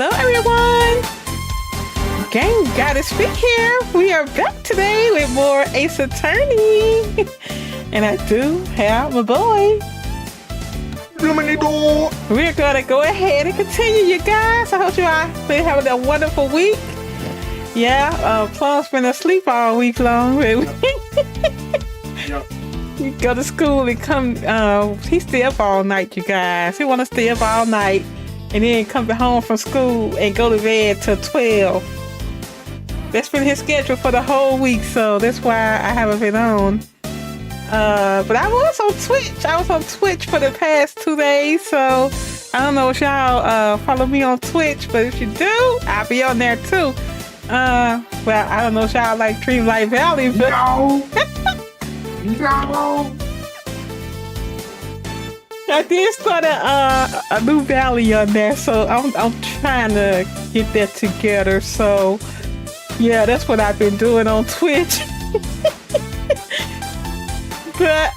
Hello everyone! GameGoddessFee here. We are back today with more Ace Attorney. And I do have my boy. We're gonna go ahead and continue, you guys. I hope you are having a wonderful week. Yeah, Plum's been asleep all week long. You go to school and come, he stay up all night, you guys. He wanna stay up all night and then come home from school and go to bed till 12. That's been his schedule for the whole week, so that's why I haven't been on. But I was on Twitch. I was on Twitch for the past 2 days, so I don't know if y'all follow me on Twitch, but if you do, I'll be on there too. Well, I don't know if y'all like Dreamlight Valley, but no. I did start a new valley on there, so I'm trying to get that together. So yeah, that's what I've been doing on Twitch. But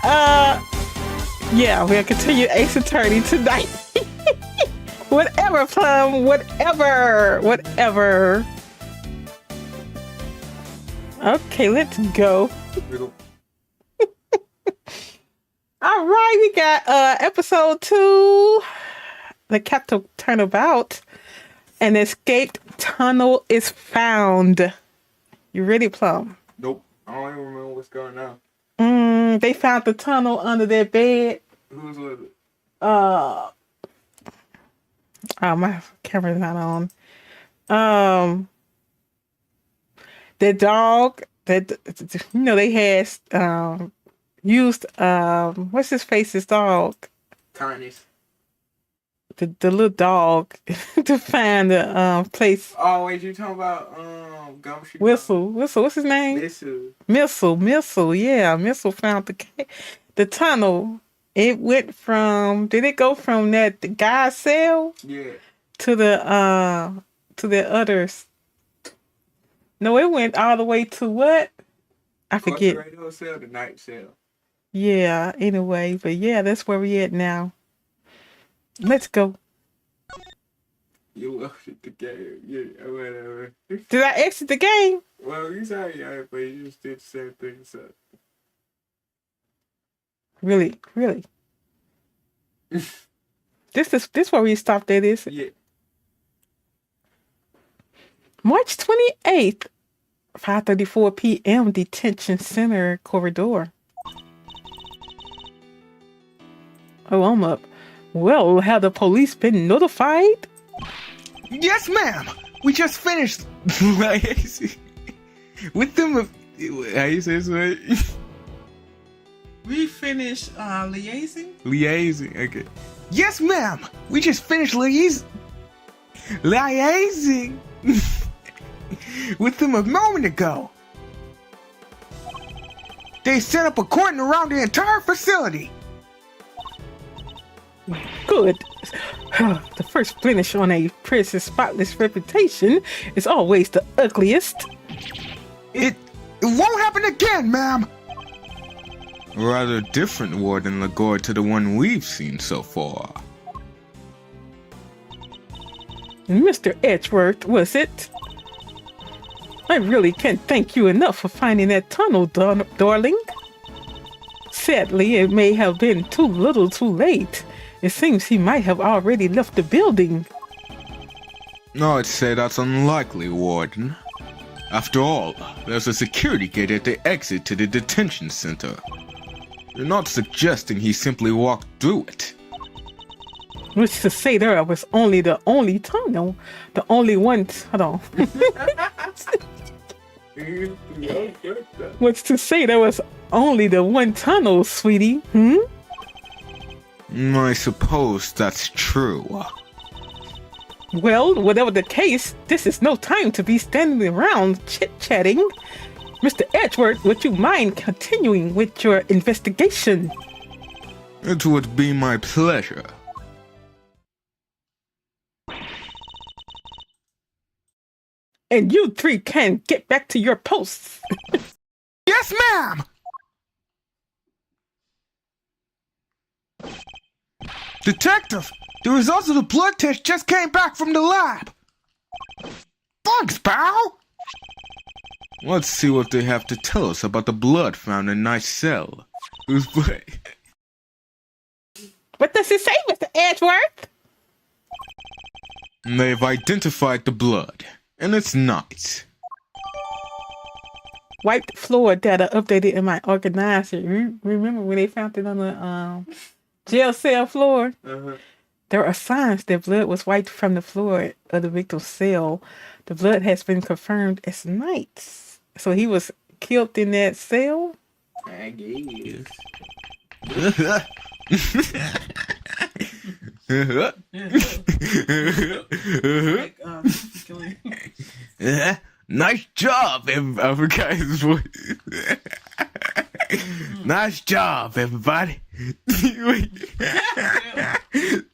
yeah, we'll continue Ace Attorney tonight. Whatever, Plum, whatever. Okay, let's go. All right, we got episode 2, the Captain Turnabout. An escaped tunnel is found. You ready, Plum? Nope. I don't even remember what's going on. They found the tunnel under their bed. Who's with it? Oh, my camera's not on. The dog that they had used what's his face's dog? Tiny's. The little dog to find the place. Oh wait, you talking about Gumshoe? Whistle, what's his name? Missile. Yeah, Missile found the tunnel. It went from, did it go from the guy's cell? Yeah. To the others. No, it went all the way to what? I forget. The radio cell, the night cell. Yeah, anyway, but yeah, that's where we at now. Let's go. You exit the game. Yeah, whatever. Did I exit the game? Well, you said yeah, but you just did the same thing, so. Really? This where we stopped at, is it? Yeah. March 28th, 5:34 p.m. Detention Center corridor. Oh, I'm up. Well, have the police been notified? Yes, ma'am. We just finished with them. How you say this word? We finished liaising? Liaising, okay. Yes, ma'am. We just finished liaising with them a moment ago. They set up a cordon around the entire facility. Good. The first blemish on a prisoner's spotless reputation is always the ugliest. It won't happen again, ma'am. A rather different Warden Lagore to the one we've seen so far. Mr. Edgeworth, was it? I really can't thank you enough for finding that tunnel, darling. Sadly, it may have been too little too late. It seems he might have already left the building. I'd say that's unlikely, Warden. After all, there's a security gate at the exit to the detention center. You're not suggesting he simply walked through it. Which to say there was only the only tunnel. The only one tunnel. Which to say there was only the one tunnel, sweetie. I suppose that's true. Well, whatever the case, this is no time to be standing around chit-chatting. Mr. Edgeworth, would you mind continuing with your investigation? It would be my pleasure. And you three can get back to your posts. Yes, ma'am! Detective, the results of the blood test just came back from the lab. Thanks, pal! Let's see what they have to tell us about the blood found in Knight's cell. Who's blood? What does it say, Mr. Edgeworth? They've identified the blood, and it's Knight's. Wiped floor data updated in my organizer. Remember when they found it on the jail cell floor? Uh-huh. There are signs that blood was wiped from the floor of the victim's cell. The blood has been confirmed as Knight's. So he was killed in that cell? I guess. Nice job, I forgot his voice. Nice job, everybody.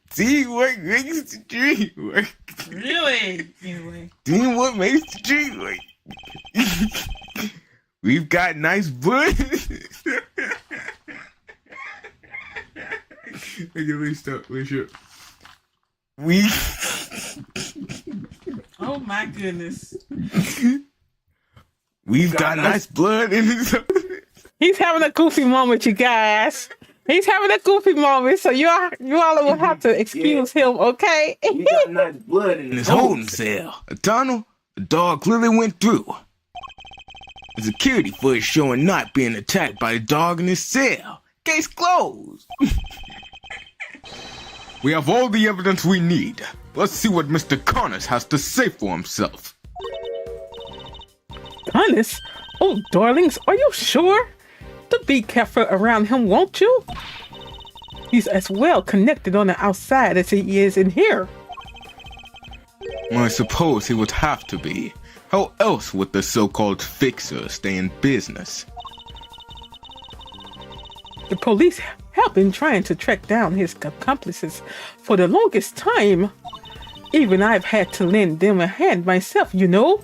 Teamwork makes the dream work. Really? Anyway. Teamwork makes the dream work. We've got nice blood. Okay, let's stop. Let's shut. Oh my goodness. We've got nice blood in his. He's having a goofy moment, you guys. He's having a goofy moment, so you all will have to excuse him, okay? We got nice blood in his holding cell. A tunnel the dog clearly went through. The security footage showing Knight being attacked by the dog in his cell. Case closed. We have all the evidence we need. Let's see what Mr. Connors has to say for himself. Honest? Oh, darlings, are you sure? To be careful around him, won't you? He's as well connected on the outside as he is in here. I suppose he would have to be. How else would the so-called fixer stay in business? The police have been trying to track down his accomplices for the longest time. Even I've had to lend them a hand myself, you know.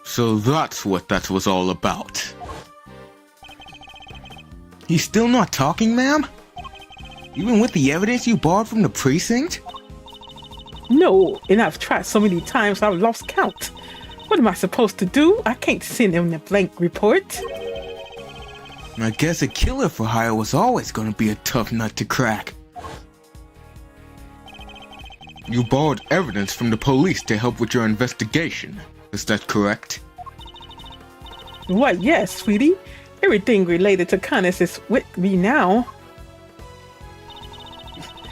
So that's what that was all about. He's still not talking, ma'am? Even with the evidence you borrowed from the precinct? No, and I've tried so many times I've lost count. What am I supposed to do? I can't send him a blank report. I guess a killer for hire was always going to be a tough nut to crack. You borrowed evidence from the police to help with your investigation. Is that correct? Why, yes, sweetie. Everything related to Connors is with me now.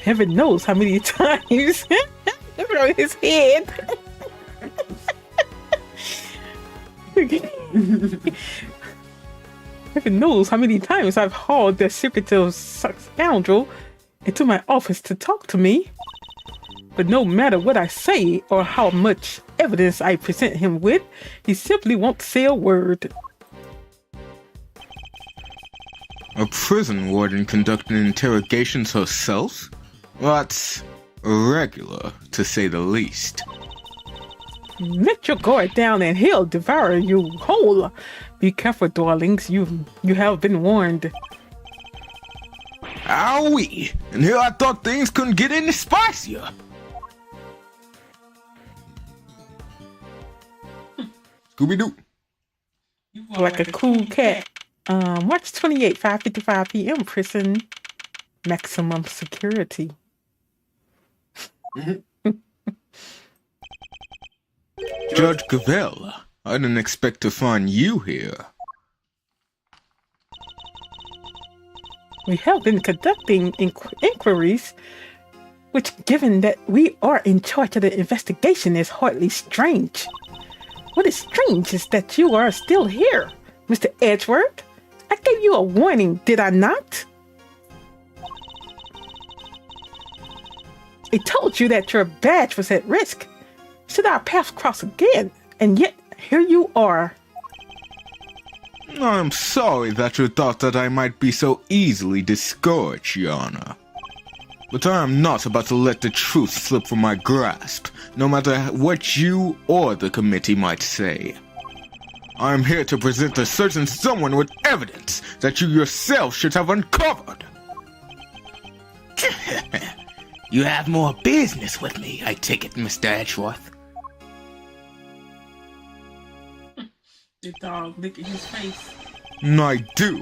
Heaven knows how many times from his head. Heaven knows how many times I've hauled the secretive scoundrel into my office to talk to me. But no matter what I say or how much evidence I present him with, he simply won't say a word. A prison warden conducting interrogations herself? That's irregular, to say the least. Let your guard down and he'll devour you whole. Be careful, darlings. You have been warned. Owie! And here I thought things couldn't get any spicier. Scooby-Doo. Like a cool cat. March 28, 5:55 p.m. Prison. Maximum security. Judge Cavell, I didn't expect to find you here. We have been conducting inquiries, which, given that we are in charge of the investigation, is hardly strange. What is strange is that you are still here, Mr. Edgeworth. I gave you a warning, did I not? I told you that your badge was at risk. Should our paths cross again? And yet, here you are. I'm sorry that you thought that I might be so easily discouraged, Yana. But I am not about to let the truth slip from my grasp, no matter what you or the committee might say. I am here to present a certain someone with evidence that you yourself should have uncovered. You have more business with me, I take it, Mr. Edgeworth. The dog, look at his face. I do.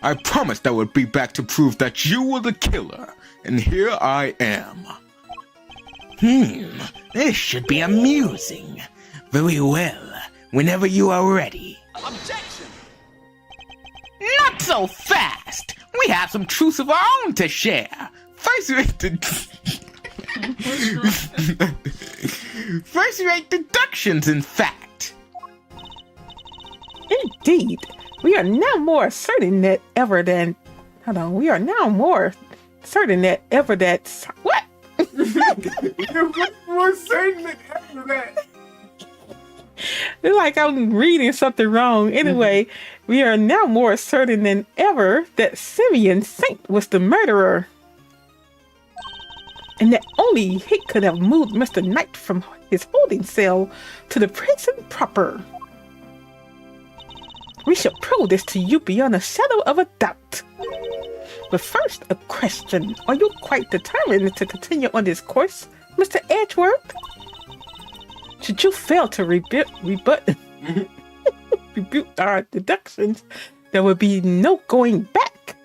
I promised I would be back to prove that you were the killer, and here I am. This should be amusing. Very well, whenever you are ready. Objection! Not so fast! We have some truths of our own to share. First-rate deductions, in fact. Indeed, we are now more certain that ever than. Hold on, we are now more certain that ever that. What? You're more certain than ever that. It's like I'm reading something wrong. Anyway, we are now more certain than ever that Simeon Saint was the murderer. And that only he could have moved Mr. Knight from his holding cell to the prison proper. We shall prove this to you beyond a shadow of a doubt. But first, a question. Are you quite determined to continue on this course, Mr. Edgeworth? Should you fail to rebut our deductions, there will be no going back.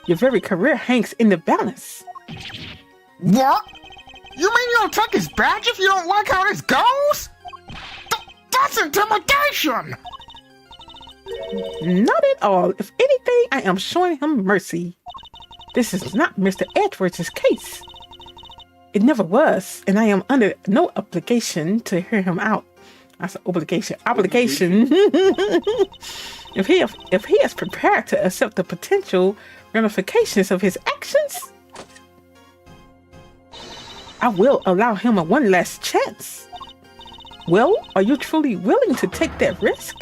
Your very career hangs in the balance. What? You mean you'll take his badge if you don't like how this goes? That's intimidation! Not at all. If anything, I am showing him mercy. This is not Mr. Edwards' case. It never was, and I am under no obligation to hear him out. That's an obligation. Obligation. If he is prepared to accept the potential ramifications of his actions, I will allow him one last chance. Well, are you truly willing to take that risk?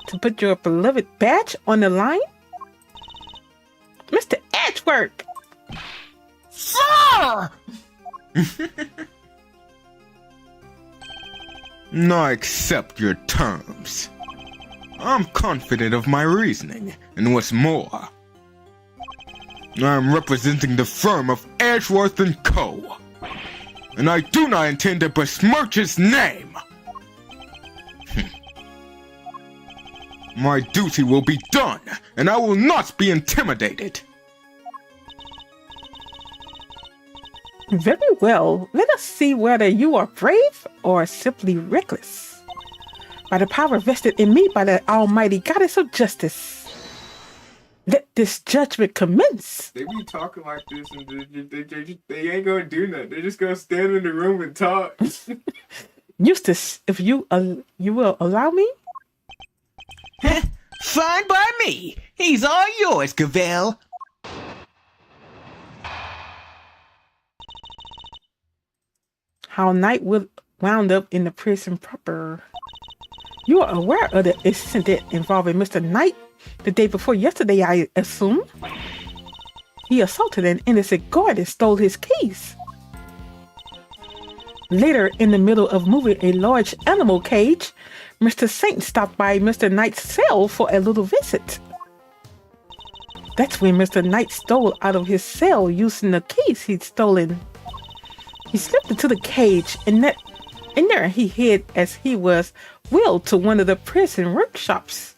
To put your beloved badge on the line? Mr. Edgeworth! Sir! I accept your terms. I'm confident of my reasoning, and what's more, I'm representing the firm of Edgeworth & Co., and I do not intend to besmirch his name. My duty will be done, and I will not be intimidated. Very well. Let us see whether you are brave or simply reckless. By the power vested in me by the almighty goddess of justice, let this judgment commence. They be talking like this and they ain't gonna do nothing. They're just gonna stand in the room and talk. Eustace, if you will allow me? Fine by me. He's all yours, Cavell. How Knight wound up in the prison proper. You are aware of the incident involving Mr. Knight the day before yesterday, I assume? He assaulted an innocent guard and stole his keys. Later, in the middle of moving a large animal cage, Mr. Saint stopped by Mr. Knight's cell for a little visit. That's when Mr. Knight stole out of his cell using the keys he'd stolen. He slipped into the cage, and there he hid as he was wheeled to one of the prison workshops.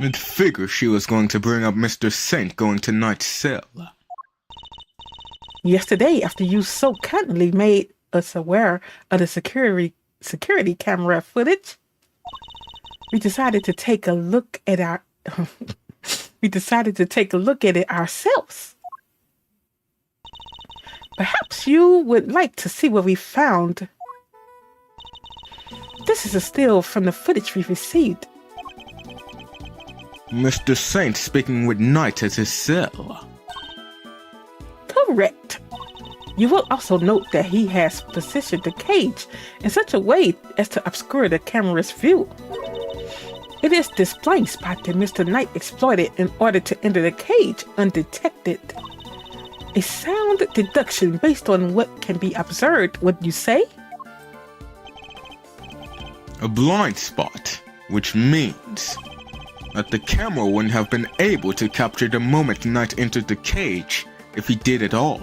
I'd figure she was going to bring up Mr. Saint going to Knight's cell. Yesterday, after you so kindly made us aware of the security camera footage, we decided to take a look at it ourselves. Perhaps you would like to see what we found. This is a still from the footage we received. Mr. Saint speaking with Knight at his cell. Correct. You will also note that he has positioned the cage in such a way as to obscure the camera's view. It is this blind spot that Mr. Knight exploited in order to enter the cage undetected. A sound deduction based on what can be observed, would you say? A blind spot, which means that the camera wouldn't have been able to capture the moment Knight entered the cage, if he did at all.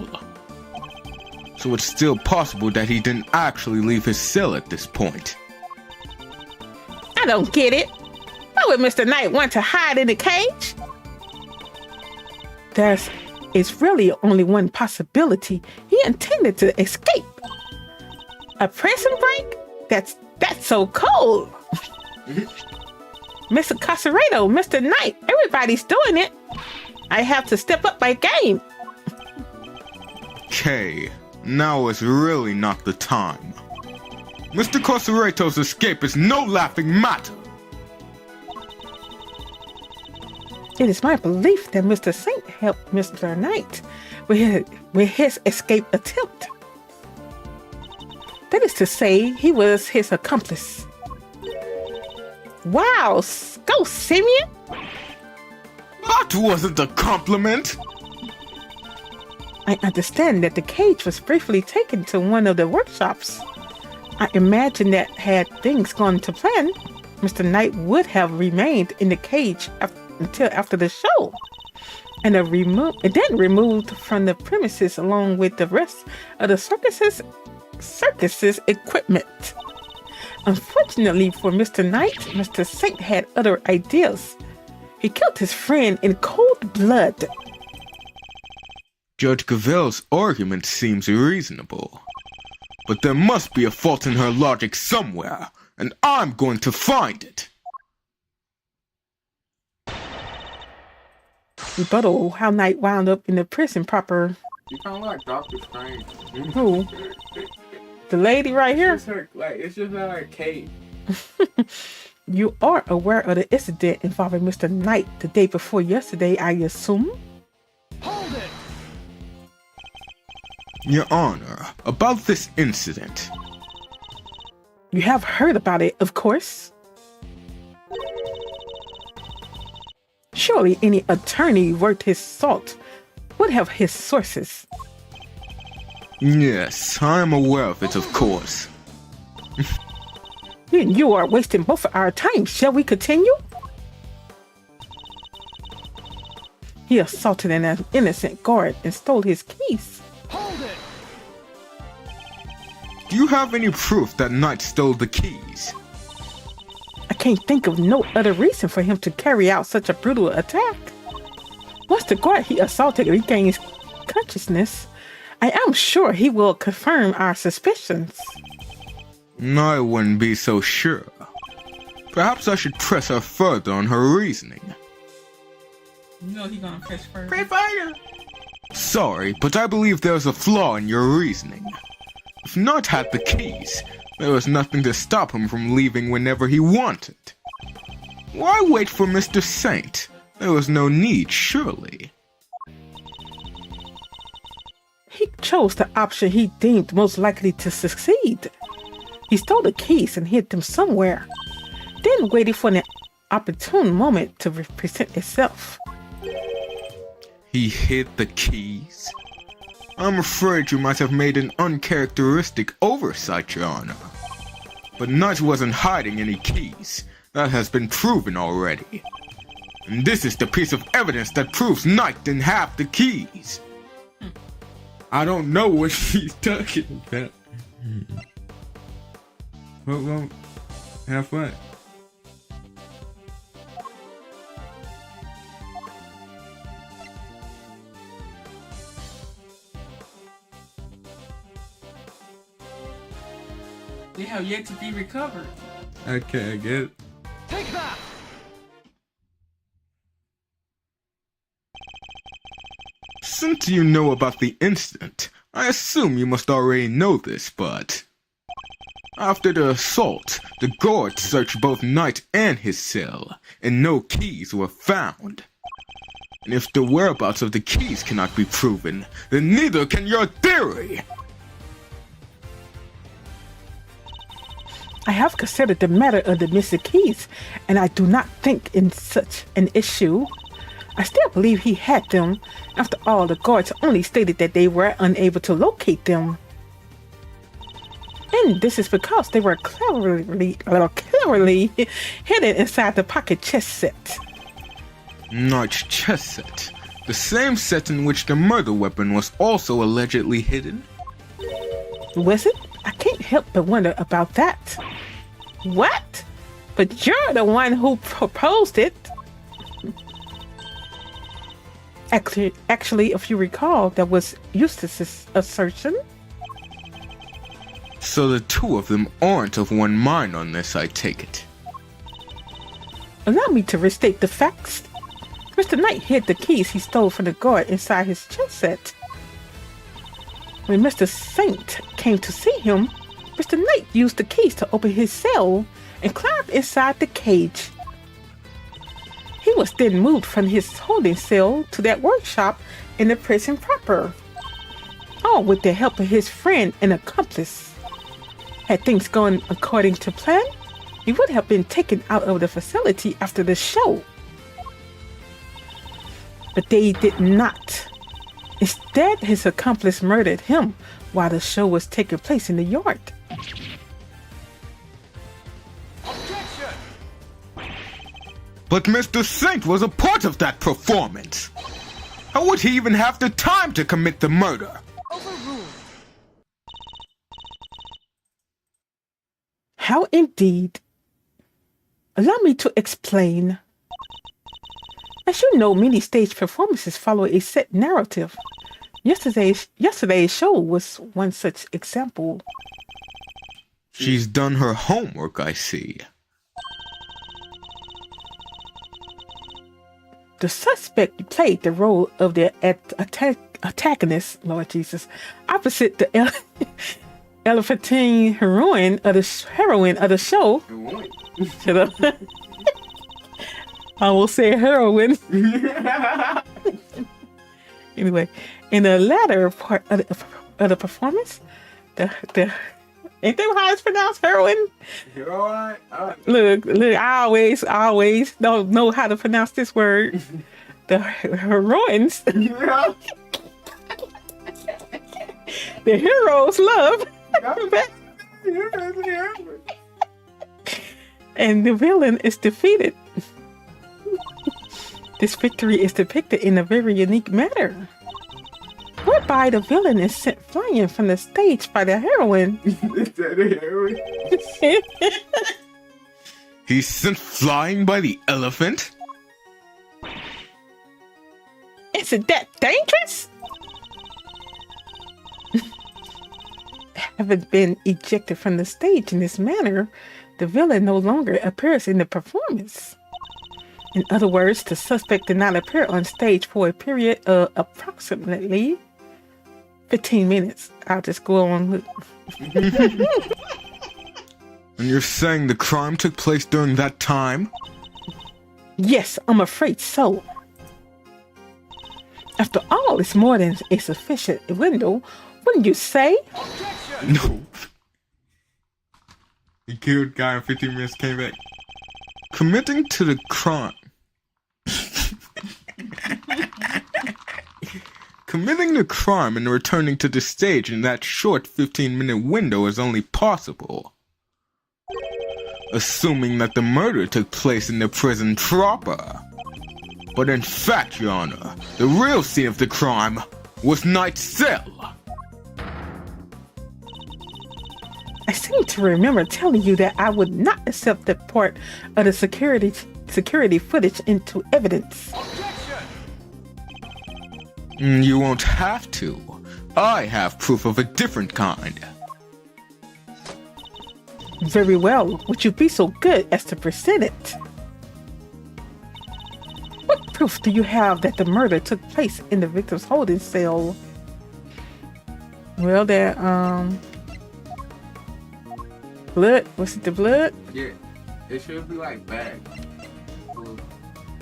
So it's still possible that he didn't actually leave his cell at this point. I don't get it. Why would Mr. Knight want to hide in the cage? It's really only one possibility. He intended to escape. A prison break? That's so cold. Mr. Caserato, Mr. Knight, everybody's doing it. I have to step up my game. Okay, now is really not the time. Mr. Caserato's escape is no laughing matter. It is my belief that Mr. Saint helped Mr. Knight with his escape attempt. That is to say, he was his accomplice. Wow, go Simeon! That wasn't a compliment! I understand that the cage was briefly taken to one of the workshops. I imagine that had things gone to plan, Mr. Knight would have remained in the cage until after the show, and then removed from the premises along with the rest of the circus's equipment. Unfortunately for Mr. Knight, Mr. Saint had other ideas. He killed his friend in cold blood. Judge Gavelle's argument seems reasonable, but there must be a fault in her logic somewhere, and I'm going to find it. Rebuttal: how Knight wound up in the prison proper. You kind of like Doctor Strange. Who? The lady right here? It's just like a cave. You are aware of the incident involving Mr. Knight the day before yesterday, I assume? Hold it! Your Honor, about this incident. You have heard about it, of course. Surely any attorney worth his salt would have his sources. Yes, I am aware of it, of course. You are wasting both of our time. Shall we continue? He assaulted an innocent guard and stole his keys. Hold it! Do you have any proof that Knight stole the keys? I can't think of no other reason for him to carry out such a brutal attack. Once the guard he assaulted regains consciousness, I am sure he will confirm our suspicions. I wouldn't be so sure. Perhaps I should press her further on her reasoning. You know he's gonna press further. Pray fire! Sorry, but I believe there's a flaw in your reasoning. If Knight had the keys, there was nothing to stop him from leaving whenever he wanted. Why wait for Mr. Saint? There was no need, surely. He chose the option he deemed most likely to succeed. He stole the keys and hid them somewhere, then waited for an opportune moment to present itself. He hid the keys? I'm afraid you might have made an uncharacteristic oversight, Your Honor. But Knight wasn't hiding any keys. That has been proven already. And this is the piece of evidence that proves Knight didn't have the keys. I don't know what she's talking about. Well, have fun. They have yet to be recovered. Okay, I get it. Take that! Since you know about the incident, I assume you must already know this, but... After the assault, the guards searched both Knight and his cell, and no keys were found. And if the whereabouts of the keys cannot be proven, then neither can your theory! I have considered the matter of the missing keys, and I do not think in such an issue. I still believe he had them. After all, the guards only stated that they were unable to locate them. And this is because they were cleverly hidden inside the pocket chess set. Knight's chess set. The same set in which the murder weapon was also allegedly hidden? Was it? I can't help but wonder about that. What? But you're the one who proposed it. Actually, if you recall, that was Eustace's assertion. So the two of them aren't of one mind on this, I take it. Allow me to restate the facts. Mr. Knight hid the keys he stole from the guard inside his chess set. When Mr. Saint came to see him, Mr. Knight used the keys to open his cell and climbed inside the cage. He was then moved from his holding cell to that workshop in the prison proper, all with the help of his friend and accomplice. Had things gone according to plan, he would have been taken out of the facility after the show. But they did not. Instead, his accomplice murdered him while the show was taking place in the yard. But Mr. Saint was a part of that performance. How would he even have the time to commit the murder? How indeed? Allow me to explain. As you know, many stage performances follow a set narrative. Yesterday's show was one such example. She's done her homework, I see. The suspect played the role of the antagonist, Lord Jesus, opposite the elephantine heroine of the show. Shut up. I will say heroine. Anyway, in the latter part of the performance, the ain't that how it's pronounced, heroine? Heroine? Look, I always don't know how to pronounce this word. The heroines. The heroes love. And the villain is defeated. This victory is depicted in a very unique manner, whereby the villain is sent flying from the stage by the heroine. Is that a heroine? He's sent flying by the elephant? Isn't that dangerous? Having been ejected from the stage in this manner, the villain no longer appears in the performance. In other words, the suspect did not appear on stage for a period of approximately 15 minutes. I'll just go on with... And you're saying the crime took place during that time? Yes, I'm afraid so. After all, it's more than a sufficient window, wouldn't you say? No. He killed guy in 15 minutes, came back. Committing to the crime. Committing the crime and returning to the stage in that short 15-minute window is only possible. Assuming that the murder took place in the prison proper. But in fact, Your Honor, the real scene of the crime was Knight's cell. I seem to remember telling you that I would not accept that part of the security footage into evidence. You won't have to. I have proof of a different kind. Very well. Would you be so good as to present it? What proof do you have that the murder took place in the victim's holding cell? Well, there, blood. Was it the blood? Yeah, it should be like bag.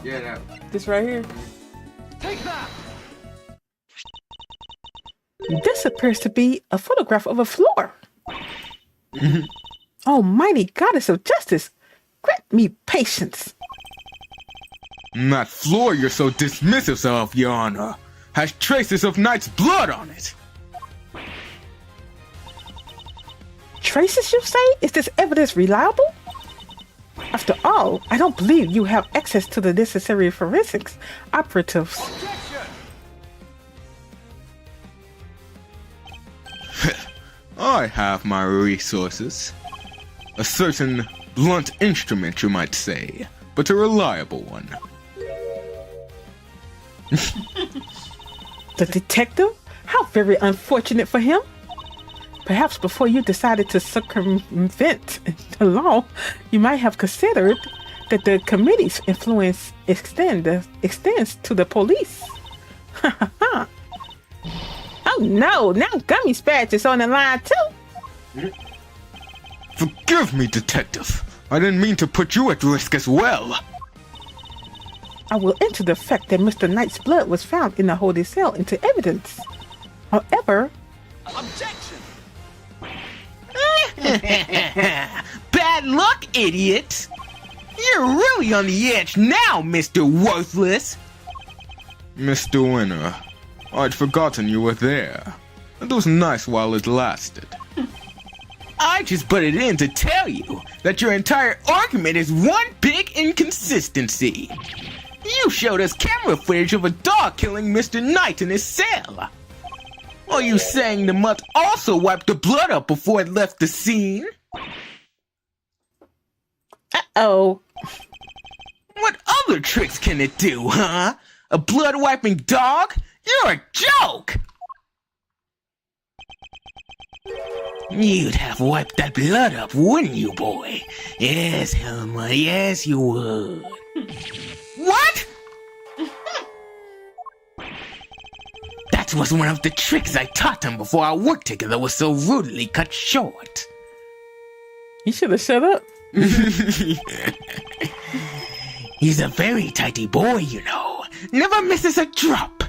Yeah, that. This right here. Take that! This appears to be a photograph of a floor. Almighty goddess of justice, grant me patience. That floor you're so dismissive of, Your Honor, has traces of Knight's blood on it. Traces, you say? Is this evidence reliable? After all, I don't believe you have access to the necessary forensics operatives. I have my resources. A certain blunt instrument, you might say, but a reliable one. The detective? How very unfortunate for him. Perhaps before you decided to circumvent the law, you might have considered that the committee's influence extends to the police. Oh no, now Gummy Spatch is on the line too. Forgive me, Detective. I didn't mean to put you at risk as well. I will enter the fact that Mr. Knight's blood was found in the holding cell into evidence. However... Objection! Bad luck, idiot! You're really on the edge now, Mr. Worthless! Mr. Winner, I'd forgotten you were there. It was nice while it lasted. I just put it in to tell you that your entire argument is one big inconsistency. You showed us camera footage of a dog killing Mr. Knight in his cell. Are you saying the mutt also wiped the blood up before it left the scene? Uh-oh. What other tricks can it do, huh? A blood-wiping dog? You're a joke! You'd have wiped that blood up, wouldn't you, boy? Yes, Helma, yes you would. What? That was one of the tricks I taught him before our work together was so rudely cut short. You should have shut up. He's a very tidy boy, you know. Never misses a drop.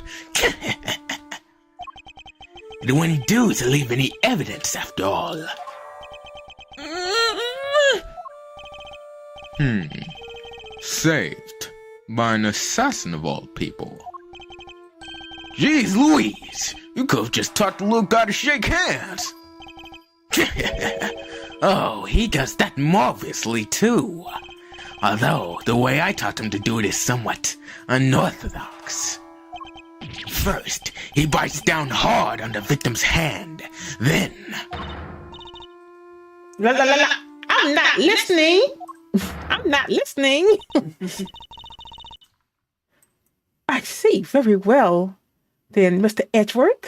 It wouldn't do to leave any evidence after all. Saved by an assassin of all people. Jeez Louise, you could have just taught the little guy to shake hands. Oh, he does that marvelously too. Although, the way I taught him to do it is somewhat unorthodox. First, he bites down hard on the victim's hand. Then... La, la, la, la. I'm not listening. I'm not listening. I see very well. Then, Mr. Edgeworth,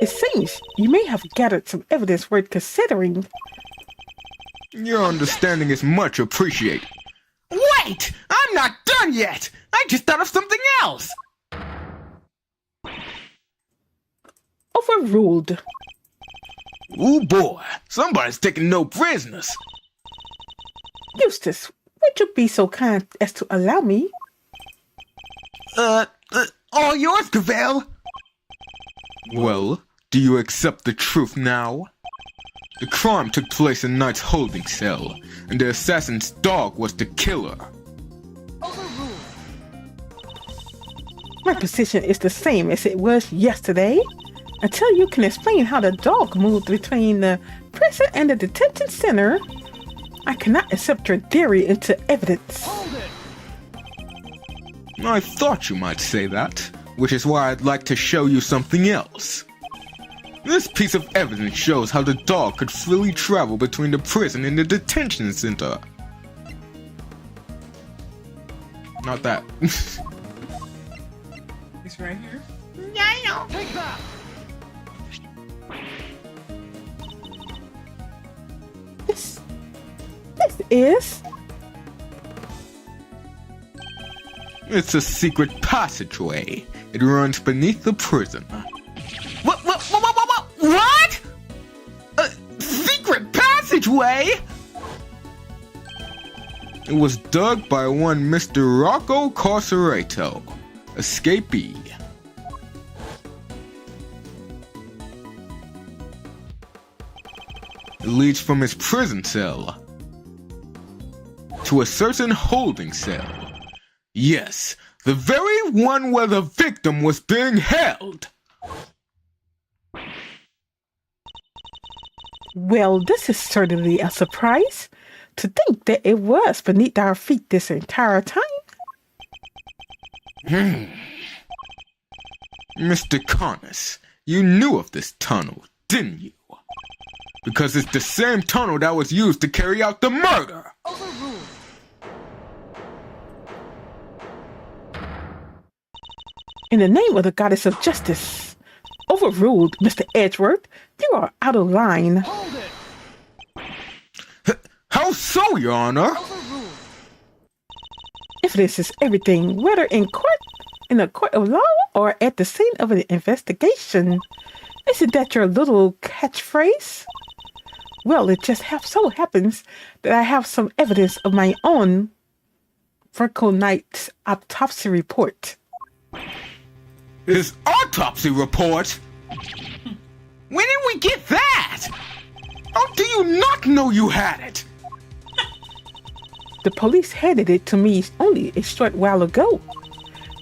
it seems you may have gathered some evidence worth considering. Your understanding is much appreciated. Wait! I'm not done yet! I just thought of something else! Overruled. Ooh boy, somebody's taking no prisoners. Eustace, would you be so kind as to allow me? All yours, Cavell. Well, do you accept the truth now? The crime took place in Knight's holding cell, and the assassin's dog was the killer. My position is the same as it was yesterday. Until you can explain how the dog moved between the prison and the detention center, I cannot accept your theory into evidence. I thought you might say that, which is why I'd like to show you something else. This piece of evidence shows how the dog could freely travel between the prison and the detention center. Not that. It's right here. Take that! This is... It's a secret passageway. It runs beneath the prison. What? A secret passageway? It was dug by one Mr. Rocco Carcerato, escapee. It leads from his prison cell to a certain holding cell. Yes, the very one where the victim was being held. Well, this is certainly a surprise. To think that it was beneath our feet this entire time. Mr. Connors, you knew of this tunnel, didn't you? Because it's the same tunnel that was used to carry out the murder. In the name of the goddess of justice, overruled, Mr. Edgeworth. You are out of line. How so, Your Honor? Evidence is everything, whether in court, in a court of law, or at the scene of an investigation. Isn't that your little catchphrase? Well, it just so happens that I have some evidence of my own. Virgo Knight's autopsy report. His autopsy report? When did we get that? How do you not know you had it? The police handed it to me only a short while ago.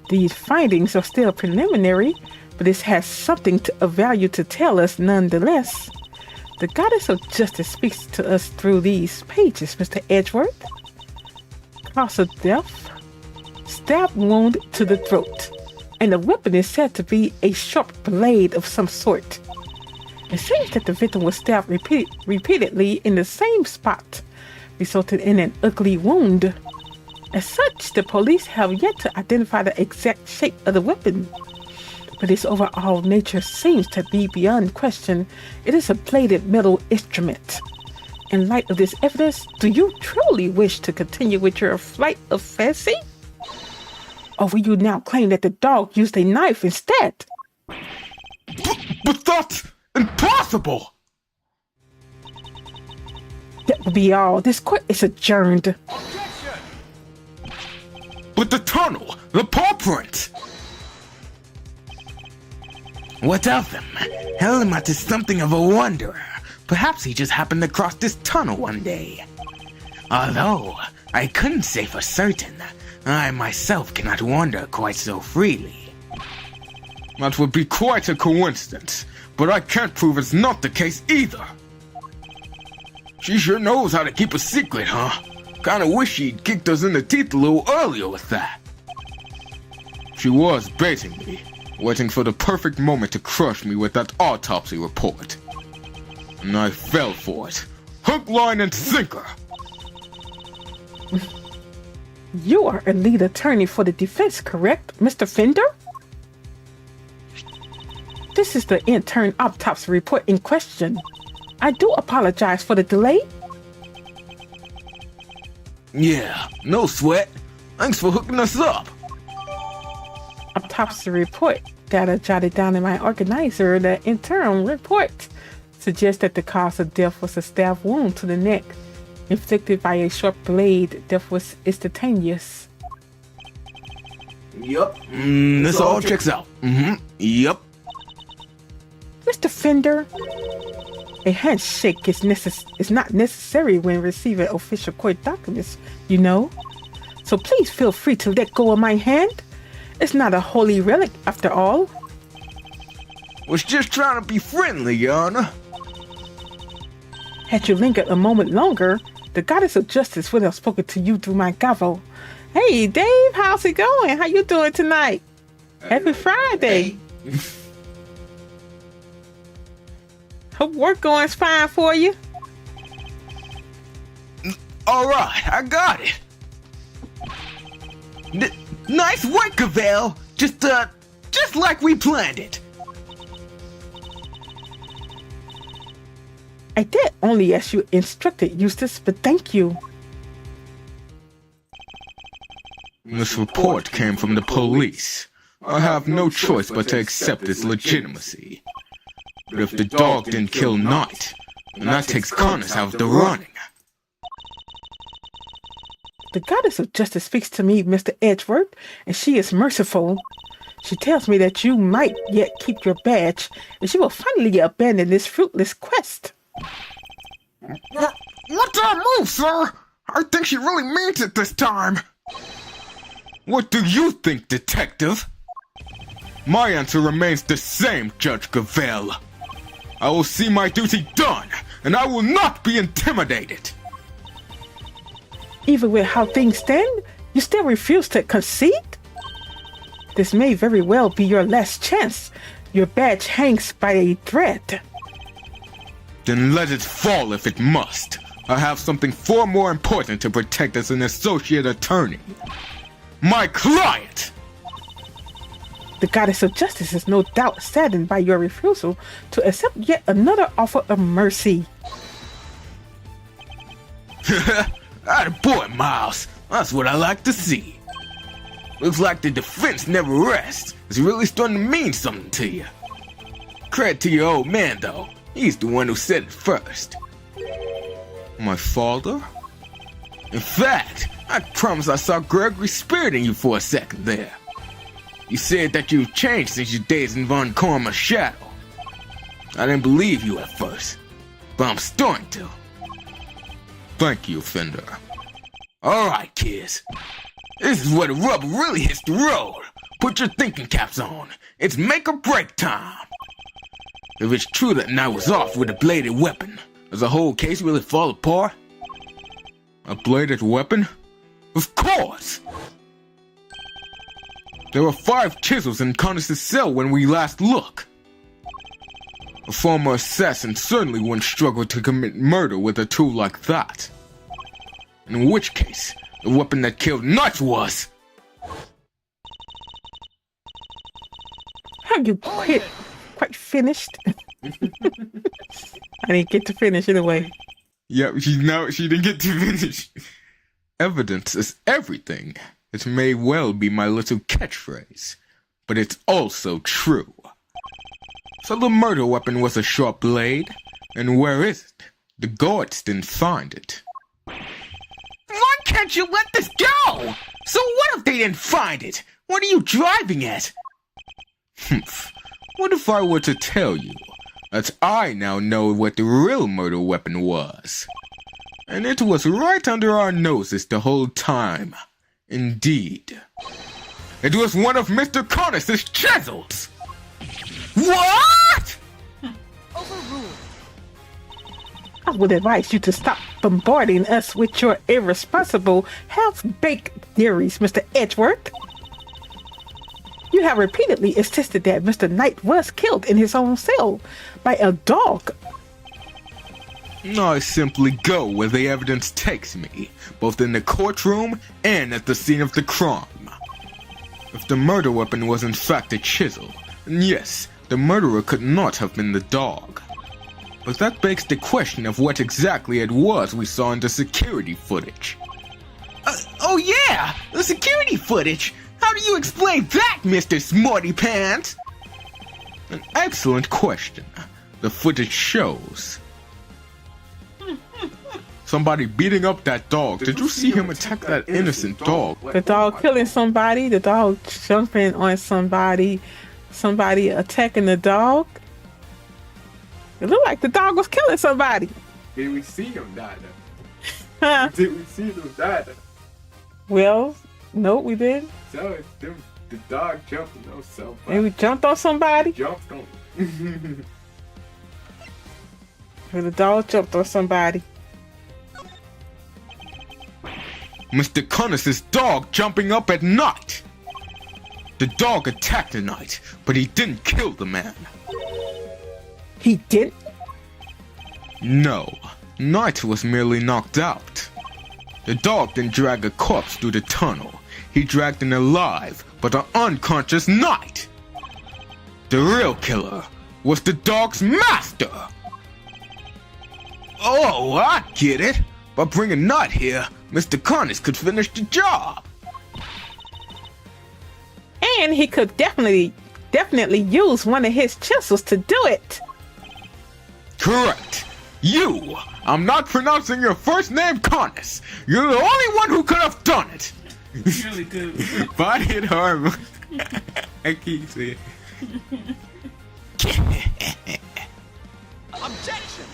These findings are still preliminary, but this has something of value to tell us nonetheless. The goddess of justice speaks to us through these pages, Mr. Edgeworth. Cause of death, stab wound to the throat, and the weapon is said to be a sharp blade of some sort. It seems that the victim was stabbed repeatedly in the same spot, resulting in an ugly wound. As such, the police have yet to identify the exact shape of the weapon, but its overall nature seems to be beyond question. It is a bladed metal instrument. In light of this evidence, do you truly wish to continue with your flight of fancy? Or will you now claim that the dog used a knife instead? But that's impossible! That will be all. This court is adjourned. But the tunnel, the paw prints! What of them? Helmut is something of a wanderer. Perhaps he just happened to cross this tunnel one day. Although, I couldn't say for certain. I myself cannot wander quite so freely. That would be quite a coincidence, but I can't prove it's not the case either. She sure knows how to keep a secret, huh? Kinda wish she'd kicked us in the teeth a little earlier with that. She was baiting me, waiting for the perfect moment to crush me with that autopsy report. And I fell for it. Hook, line, and sinker! You are a lead attorney for the defense, correct, Mr. Fender? This is the intern autopsy report in question. I do apologize for the delay. Yeah, no sweat. Thanks for hooking us up. Autopsy report data jotted down in my organizer. The interim report suggests that the cause of death was a stab wound to the neck, inflicted by a sharp blade. Death was instantaneous. Yup. This all checks out. Yup. Mr. Fender, a handshake is not necessary when receiving official court documents, you know. So please feel free to let go of my hand. It's not a holy relic after all. Was just trying to be friendly, Your Honor. Had you lingered a moment longer, the goddess of justice would have spoken to you through my gavel. Hey, Dave, how's it going? How you doing tonight? Happy Friday. Hope work going fine for you. All right, I got it. Nice work, Cavell. Just like we planned it. I did only as you instructed, Eustace, but thank you. This report came from the police. I have no choice but to accept its legitimacy. But if the dog didn't kill Knight, then that takes Connors out of the running. The goddess of justice speaks to me, Mr. Edgeworth, and she is merciful. She tells me that you might yet keep your badge, and she will finally abandon this fruitless quest. What's our move, sir? I think she really means it this time. What do you think, detective? My answer remains the same, Judge Cavell. I will see my duty done, and I will not be intimidated. Even with how things stand, you still refuse to concede? This may very well be your last chance. Your badge hangs by a thread. Then let it fall if it must. I have something far more important to protect as an associate attorney. My client! The goddess of justice is no doubt saddened by your refusal to accept yet another offer of mercy. Attaboy, Miles. That's what I like to see. Looks like the defense never rests. It's really starting to mean something to you. Credit to your old man, though. He's the one who said it first. My father? In fact, I promise I saw Gregory's spirit in you for a second there. You said that you've changed since your days in Von Karma's shadow. I didn't believe you at first, but I'm starting to. Thank you, Fender. Alright, kids. This is where the rubber really hits the road. Put your thinking caps on. It's make or break time. If it's true that Knight was off with a bladed weapon, does the whole case really fall apart? A bladed weapon? Of course! There were 5 chisels in Connis's cell when we last looked. A former assassin certainly wouldn't struggle to commit murder with a tool like that. In which case, the weapon that killed Nuts was... Have you quite finished? I didn't get to finish anyway. Yep, she didn't get to finish. Evidence is everything. It may well be my little catchphrase, but it's also true. So the murder weapon was a sharp blade, and where is it? The guards didn't find it. Why can't you let this go? So what if they didn't find it? What are you driving at? What if I were to tell you that I now know what the real murder weapon was? And it was right under our noses the whole time. Indeed. It was one of Mr. Connis's chisels! What? I would advise you to stop bombarding us with your irresponsible, half-baked theories, Mr. Edgeworth. You have repeatedly insisted that Mr. Knight was killed in his own cell by a dog. I simply go where the evidence takes me, both in the courtroom and at the scene of the crime. If the murder weapon was in fact a chisel, then yes, the murderer could not have been the dog. But that begs the question of what exactly it was we saw in the security footage. Oh yeah, the security footage. How do you explain that, Mr. Smarty Pants? An excellent question. The footage shows somebody beating up that dog. Did you see him attack that innocent dog? The dog killing somebody, the dog jumping on somebody, somebody attacking the dog. It looked like the dog was killing somebody. Did we see him die though? Huh? Did we see him die though? Well, no, we didn't. So it's them, the dog jumping on somebody. Maybe we jumped on somebody. Jumped on. Or the dog jumped on somebody. Mr. Connis's dog jumping up at Knight. The dog attacked the Knight, but he didn't kill the man. He didn't? No, Knight was merely knocked out. The dog didn't drag a corpse through the tunnel. He dragged an alive but an unconscious Knight. The real killer was the dog's master. Oh, I get it. By bringing Knight here, Mr. Connis could finish the job. And he could definitely use one of his chisels to do it. Correct. You! I'm not pronouncing your first name Connis. You're the only one who could have done it. Really good. But it hurt. I keep saying. Objection!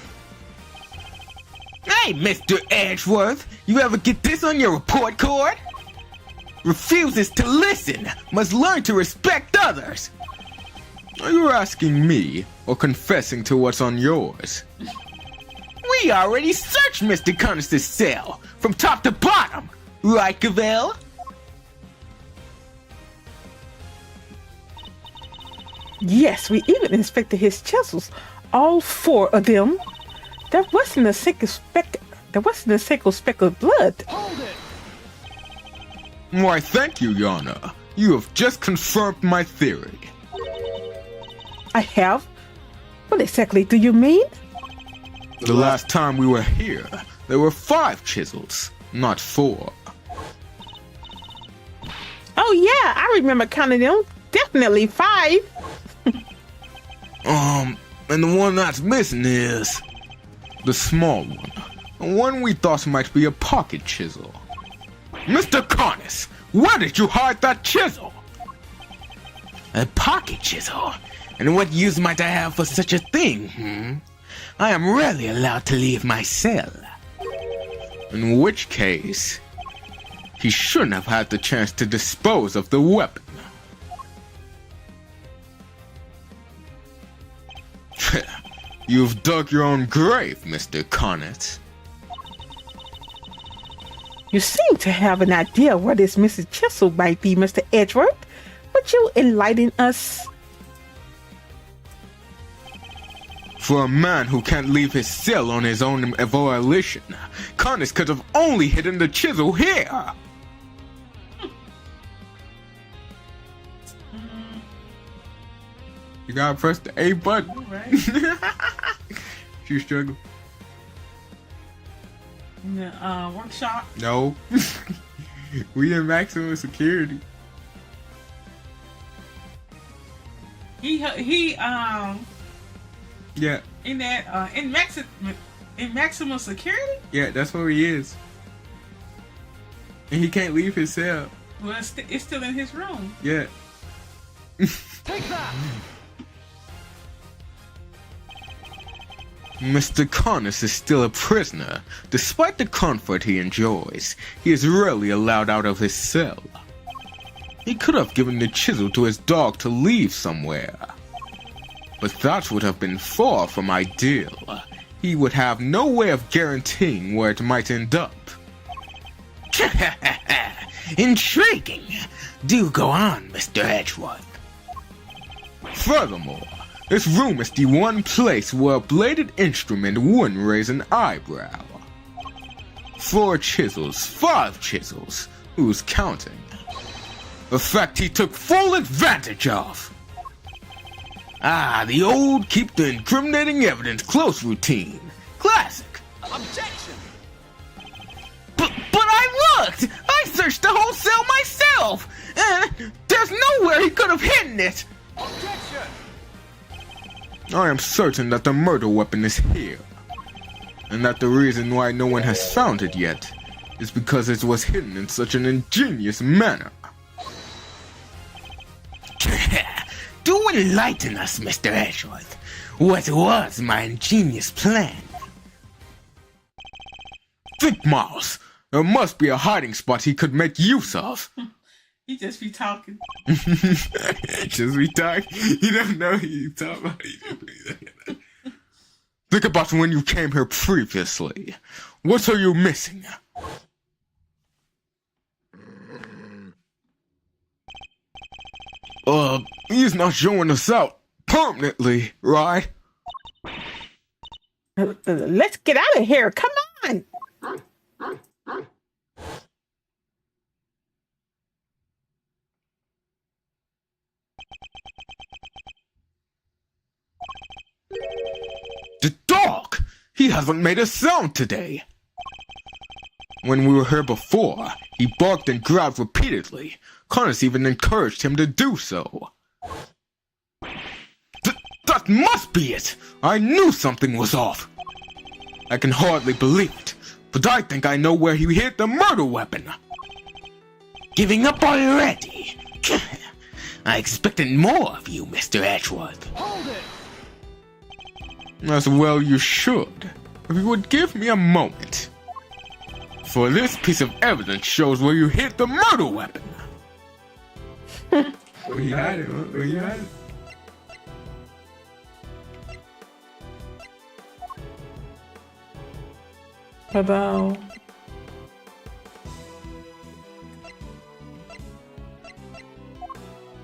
Hey, Mr. Edgeworth, you ever get this on your report card? Refuses to listen, must learn to respect others. Are you asking me or confessing to what's on yours? We already searched Mr. Connis's cell from top to bottom, right, Cavell? Yes, we even inspected his chisels, all 4 of them. That wasn't a single speck. That wasn't a single speck of blood. Why, thank you, Yana. You have just confirmed my theory. I have. What exactly do you mean? The last time we were here, there were 5 chisels, not 4. Oh yeah, I remember counting them. Definitely 5. And the one that's missing is the small one. The one we thought might be a pocket chisel. Mr. Cornus, where did you hide that chisel? A pocket chisel? And what use might I have for such a thing, I am rarely allowed to leave my cell. In which case, he shouldn't have had the chance to dispose of the weapon. You've dug your own grave, Mr. Cornett. You seem to have an idea where this Mrs. Chisel might be, Mr. Edgeworth. Would you enlighten us? For a man who can't leave his cell on his own volition, Cornett could have only hidden the chisel here. You gotta press the A button. Right. You struggle. In the workshop. No. We in maximum security. He Yeah. in that in maximum security. Yeah, that's where he is. And he can't leave his cell. Well, it's still in his room. Yeah. Take that! Mr. Cornus is still a prisoner. Despite the comfort he enjoys, he is rarely allowed out of his cell. He could have given the chisel to his dog to leave somewhere. But that would have been far from ideal. He would have no way of guaranteeing where it might end up. Intriguing. Do go on, Mr. Edgeworth. Furthermore, this room is the one place where a bladed instrument wouldn't raise an eyebrow. 4 chisels, 5 chisels. Who's counting? A fact he took full advantage of. Ah, the old keep the incriminating evidence close routine. Classic. Objection! But I looked! I searched the whole cell myself! And there's nowhere he could have hidden it! Objection! I am certain that the murder weapon is here. And that the reason why no one has found it yet is because it was hidden in such an ingenious manner. Do enlighten us, Mr. Edgeworth. What was my ingenious plan? Think, Miles. There must be a hiding spot he could make use of. He just be talking. Just be talking. You don't know who you talk about. Think about when you came here previously. What are you missing? He's not showing us out permanently, right? Let's get out of here. Come on. The dog! He hasn't made a sound today. When we were here before, he barked and growled repeatedly. Connors even encouraged him to do so. That must be it! I knew something was off. I can hardly believe it, but I think I know where he hid the murder weapon. Giving up already? I expected more of you, Mr. Edgeworth. Hold it! As well you should, if you would give me a moment. For this piece of evidence shows where you hid the murder weapon. Where you hide it? Where you hide it? Hello.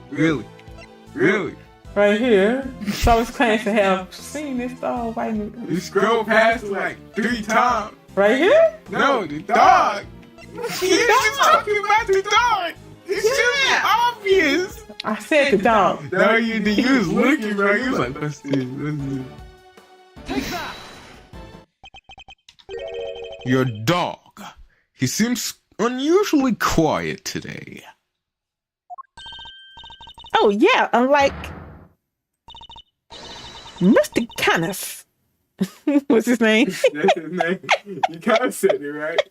Really? Really? Right here. Someone's claims to have seen this dog biting. You scroll past it like 3 times. Right here? No, the dog. You're just talking about the dog. It should be obvious. I said the dog. No, you was looking, bro. You was like, what's this? Your dog. He seems unusually quiet today. Oh yeah, unlike Mr. Canis. What's his name? That's his name. You kind of said it, right?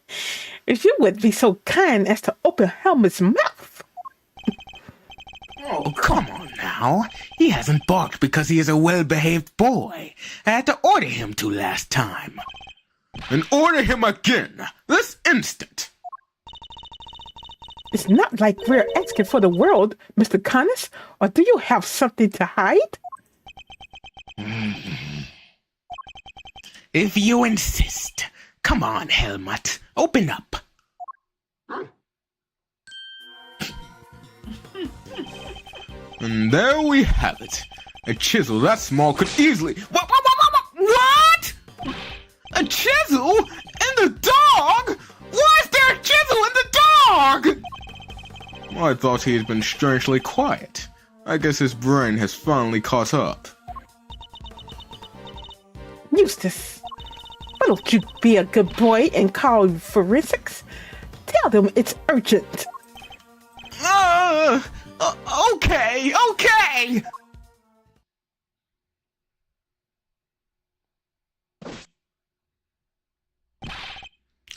If you would be so kind as to open Helmut's mouth. Oh, come on now. He hasn't barked because he is a well-behaved boy. I had to order him to last time. And order him again, this instant. It's not like we're asking for the world, Mr. Canis. Or do you have something to hide? If you insist. Come on, Helmut. Open up. And there we have it. A chisel that small could easily... What? A chisel? In the dog? Why is there a chisel in the dog? I thought he had been strangely quiet. I guess his brain has finally caught up. Eustace, why don't you be a good boy and call forensics? Tell them it's urgent. Okay.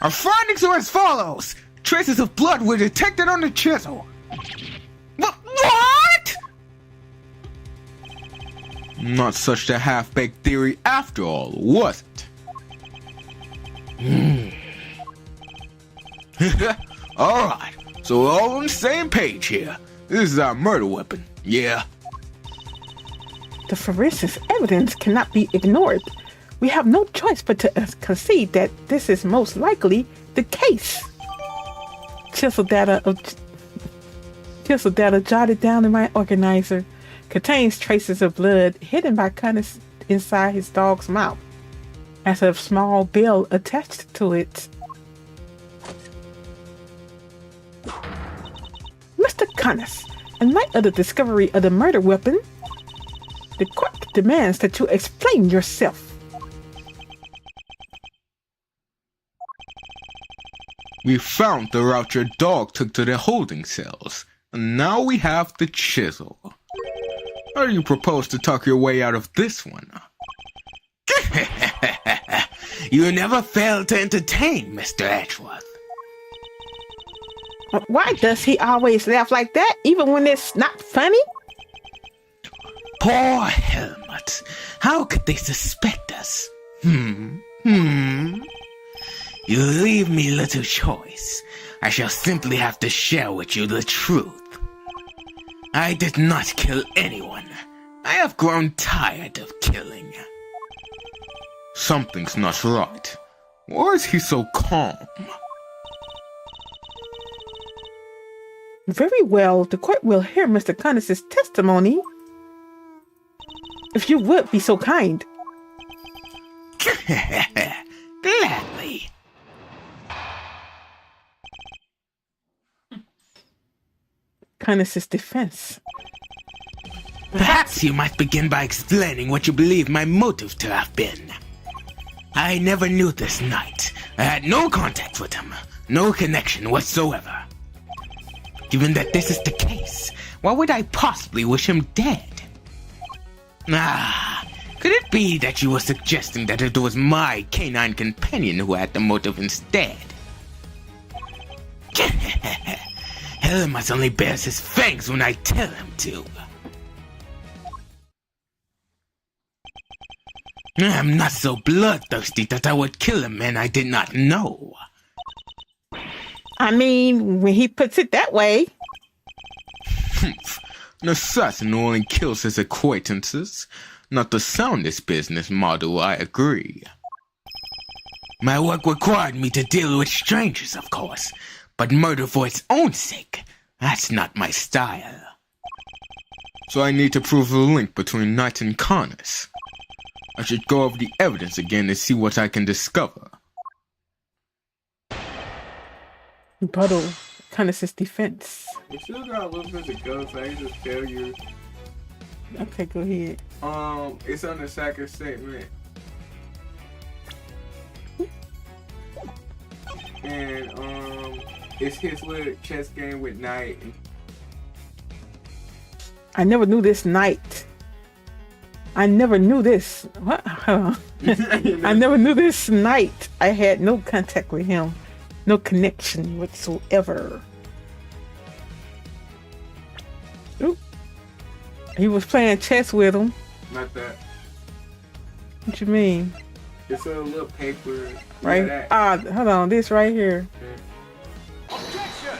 Our findings are as follows. Traces of blood were detected on the chisel. What? Not such a half-baked theory after all, was it? Alright, so we're all on the same page here. This is our murder weapon, yeah. The forensics evidence cannot be ignored. We have no choice but to concede that this is most likely the case. Chisel data jotted down in my organizer contains traces of blood hidden by Canis inside his dog's mouth, as a small bill attached to it. Mr. Canis, in light of the discovery of the murder weapon, the court demands that you explain yourself. We found the route your dog took to the holding cells, and now we have the chisel. How do you propose to talk your way out of this one? You never fail to entertain, Mr. Edgeworth. Why does he always laugh like that, even when it's not funny? Poor Helmut. How could they suspect us? You leave me little choice. I shall simply have to share with you the truth. I did not kill anyone. I have grown tired of killing. Something's not right. Why is he so calm? Very well, the court will hear Mr. Canis' testimony. If you would be so kind. Gladly. Canis' defense. Perhaps you might begin by explaining what you believe my motive to have been. I never knew this knight. I had no contact with him, no connection whatsoever. Given that this is the case, why would I possibly wish him dead? Could it be that you were suggesting that it was my canine companion who had the motive instead? Helmut only bears his fangs when I tell him to. I'm not so bloodthirsty that I would kill a man I did not know. I mean, when he puts it that way. An assassin who only kills his acquaintances. Not the soundest business model, I agree. My work required me to deal with strangers, of course, but murder for its own sake, that's not my style. So I need to prove the link between Knight and Canis. I should go over the evidence again and see what I can discover. Rebuttal. Canis' defense. We still got a little bit to go, so I can just tell you. Okay, go ahead. It's on the second statement. And, it's his little chess game with Knight. I never knew this Knight. I never knew this. What? I never knew this Knight. I had no contact with him. No connection whatsoever. Oop. He was playing chess with him. Not that. What you mean? It's a little paper. Right? Hold on. This right here. Objection!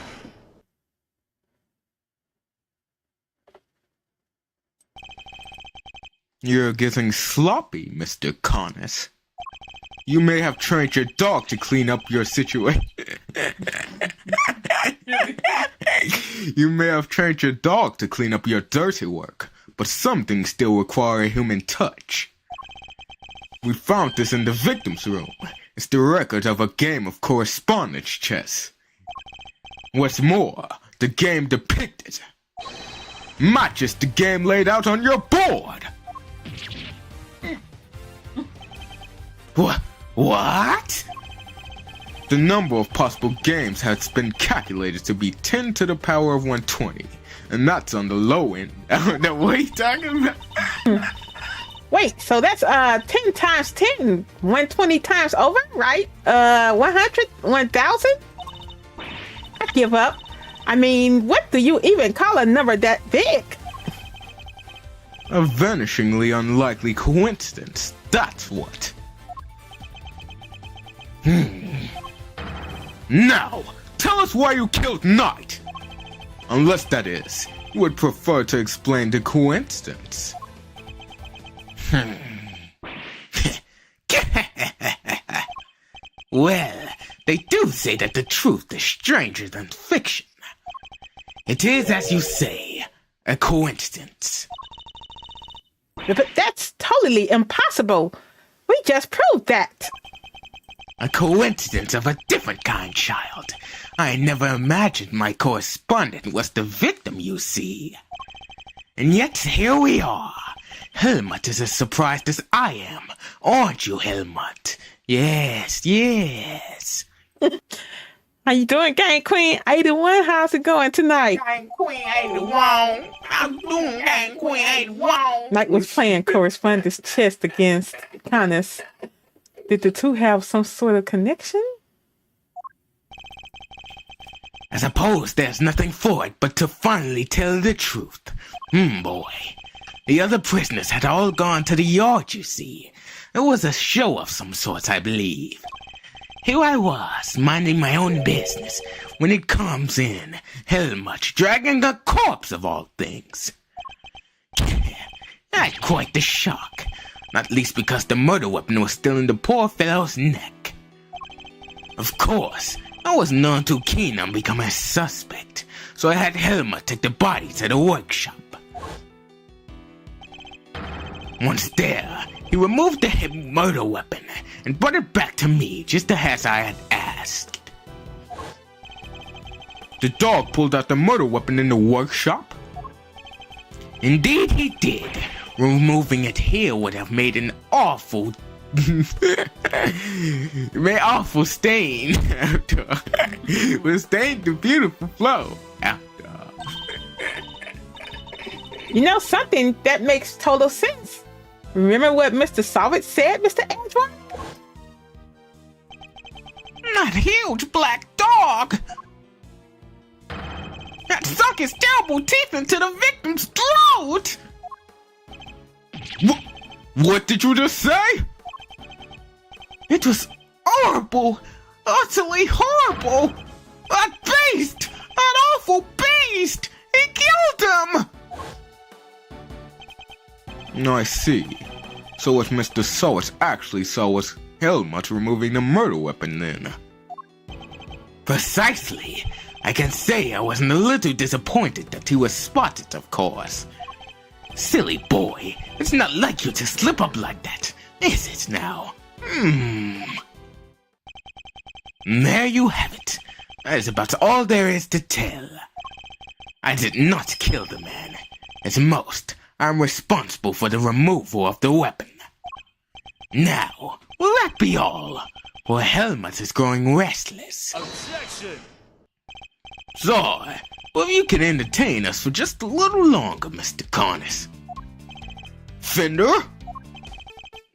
You're getting sloppy, Mr. Canis. You may have trained your dog to clean up your situation. You may have trained your dog to clean up your dirty work, but some things still require a human touch. We found this in the victim's room. It's the record of a game of correspondence chess. What's more, the game depicted matches the game laid out on your board. What? The number of possible games has been calculated to be 10 to the power of 120, and that's on the low end. I don't know what he's talking about. Wait, so that's 10 times 10, 120 times over, right? 100, 1000? I give up. I mean, what do you even call a number that big? A vanishingly unlikely coincidence, that's what. Now, tell us why you killed Knight. Unless, that is, you would prefer to explain the coincidence. Well, they do say that the truth is stranger than fiction. It is, as you say, a coincidence. But that's totally impossible. We just proved that. A coincidence of a different kind, child. I never imagined my correspondent was the victim, you see. And yet, here we are. Helmut is as surprised as I am, aren't you, Helmut? Yes, yes. How you doing, Game Queen 81? How's it going tonight? Game Queen 81. I'm doing Game Queen 81. Knight was playing correspondence chess against Canis. Did the two have some sort of connection? I suppose there's nothing for it but to finally tell the truth. Boy. The other prisoners had all gone to the yard, you see. It was a show of some sort, I believe. Here I was, minding my own business, when it comes in, Helmut dragging a corpse of all things. I had quite the shock, not least because the murder weapon was still in the poor fellow's neck. Of course, I was none too keen on becoming a suspect, so I had Helmut take the body to the workshop. Once there, he removed the murder weapon and brought it back to me just as I had asked. The dog pulled out the murder weapon in the workshop? Indeed he did. Removing it here would have made an awful awful stain after it would stain the beautiful flow after. You know something that makes total sense. Remember what Mr. Solid said, Mr. Edgeworth? That huge black dog! That sunk his terrible teeth into the victim's throat! What did you just say? It was horrible! Utterly horrible! That beast! That awful beast! He killed him! No, I see. So what Mr. Sowers actually saw was Helmut removing the murder weapon then. Precisely. I can say I wasn't a little disappointed that he was spotted, of course. Silly boy, it's not like you to slip up like that, is it now? There you have it. That is about all there is to tell. I did not kill the man. At most, I am responsible for the removal of the weapon. Now, will that be all? For Helmut is growing restless. Objection! So, well, you can entertain us for just a little longer, Mr. Cornish. Fender?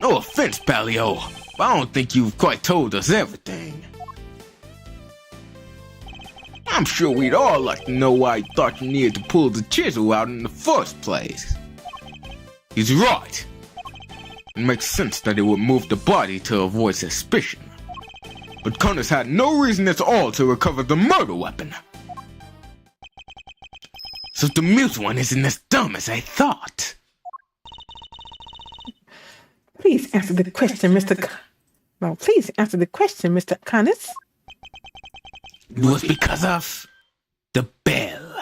No offense, Palio, but I don't think you've quite told us everything. I'm sure we'd all like to know why you thought you needed to pull the chisel out in the first place. He's right. It makes sense that it would move the body to avoid suspicion. But Connors had no reason at all to recover the murder weapon. So the mute one isn't as dumb as I thought. Please answer the question, Mr. Please answer the question, Mr. Connors. It was because of the bell.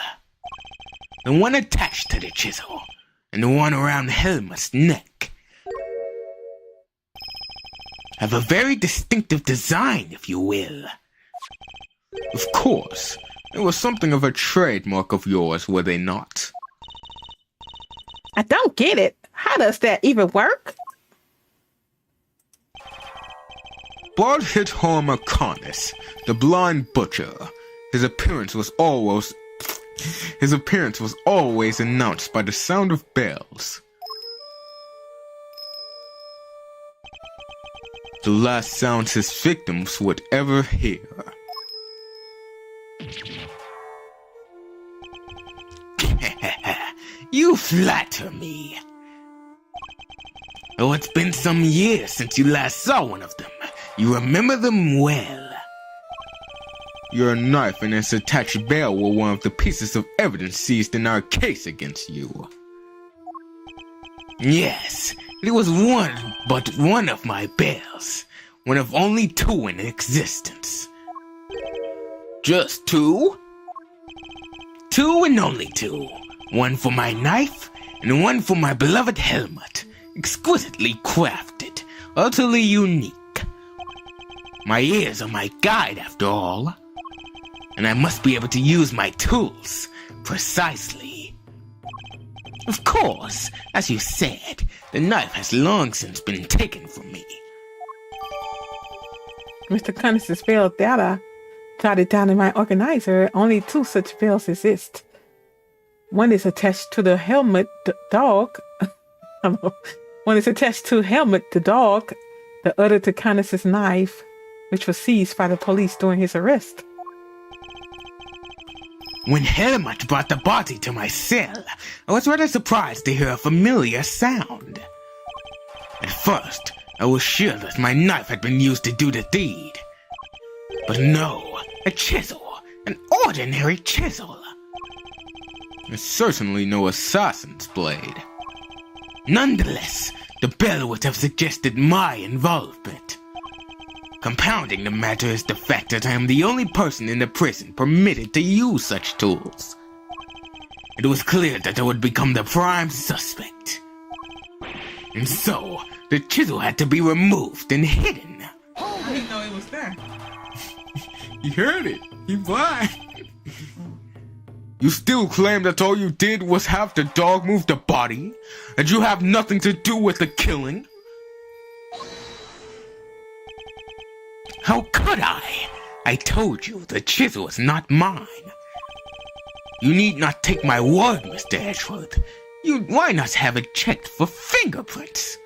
The one attached to the chisel, and the one around Helmut's neck. Have a very distinctive design, if you will. Of course. It was something of a trademark of yours, were they not? I don't get it. How does that even work? Bard hit Homer Cornish, the blind butcher. His appearance was always announced by the sound of bells. The last sounds his victims would ever hear. You flatter me. Oh, it's been some years since you last saw one of them. You remember them well. Your knife and its attached bell were one of the pieces of evidence seized in our case against you. Yes, it was one of my bells. One of only two in existence. Just two? Two and only two. One for my knife, and one for my beloved Helmut. Exquisitely crafted, utterly unique. My ears are my guide, after all. And I must be able to use my tools precisely. Of course, as you said, the knife has long since been taken from me. Mr. Connors spelled data. Jotted down in my organizer, only two such bells exist. One is attached to the Helmut dog. One is attached to Helmut the dog. The other to Connors' knife, which was seized by the police during his arrest. When Helmut brought the body to my cell, I was rather surprised to hear a familiar sound. At first, I was sure that my knife had been used to do the deed. But no, a chisel, an ordinary chisel. It's certainly no assassin's blade. Nonetheless, the bell would have suggested my involvement. Compounding the matter is the fact that I am the only person in the prison permitted to use such tools. It was clear that I would become the prime suspect. And so, the chisel had to be removed and hidden. I didn't know it was there. You heard it. He blind. You still claim that all you did was have the dog move the body? And you have nothing to do with the killing? How could I? I told you the chisel is not mine. You need not take my word, Mr. Edgeworth. Why not have it checked for fingerprints?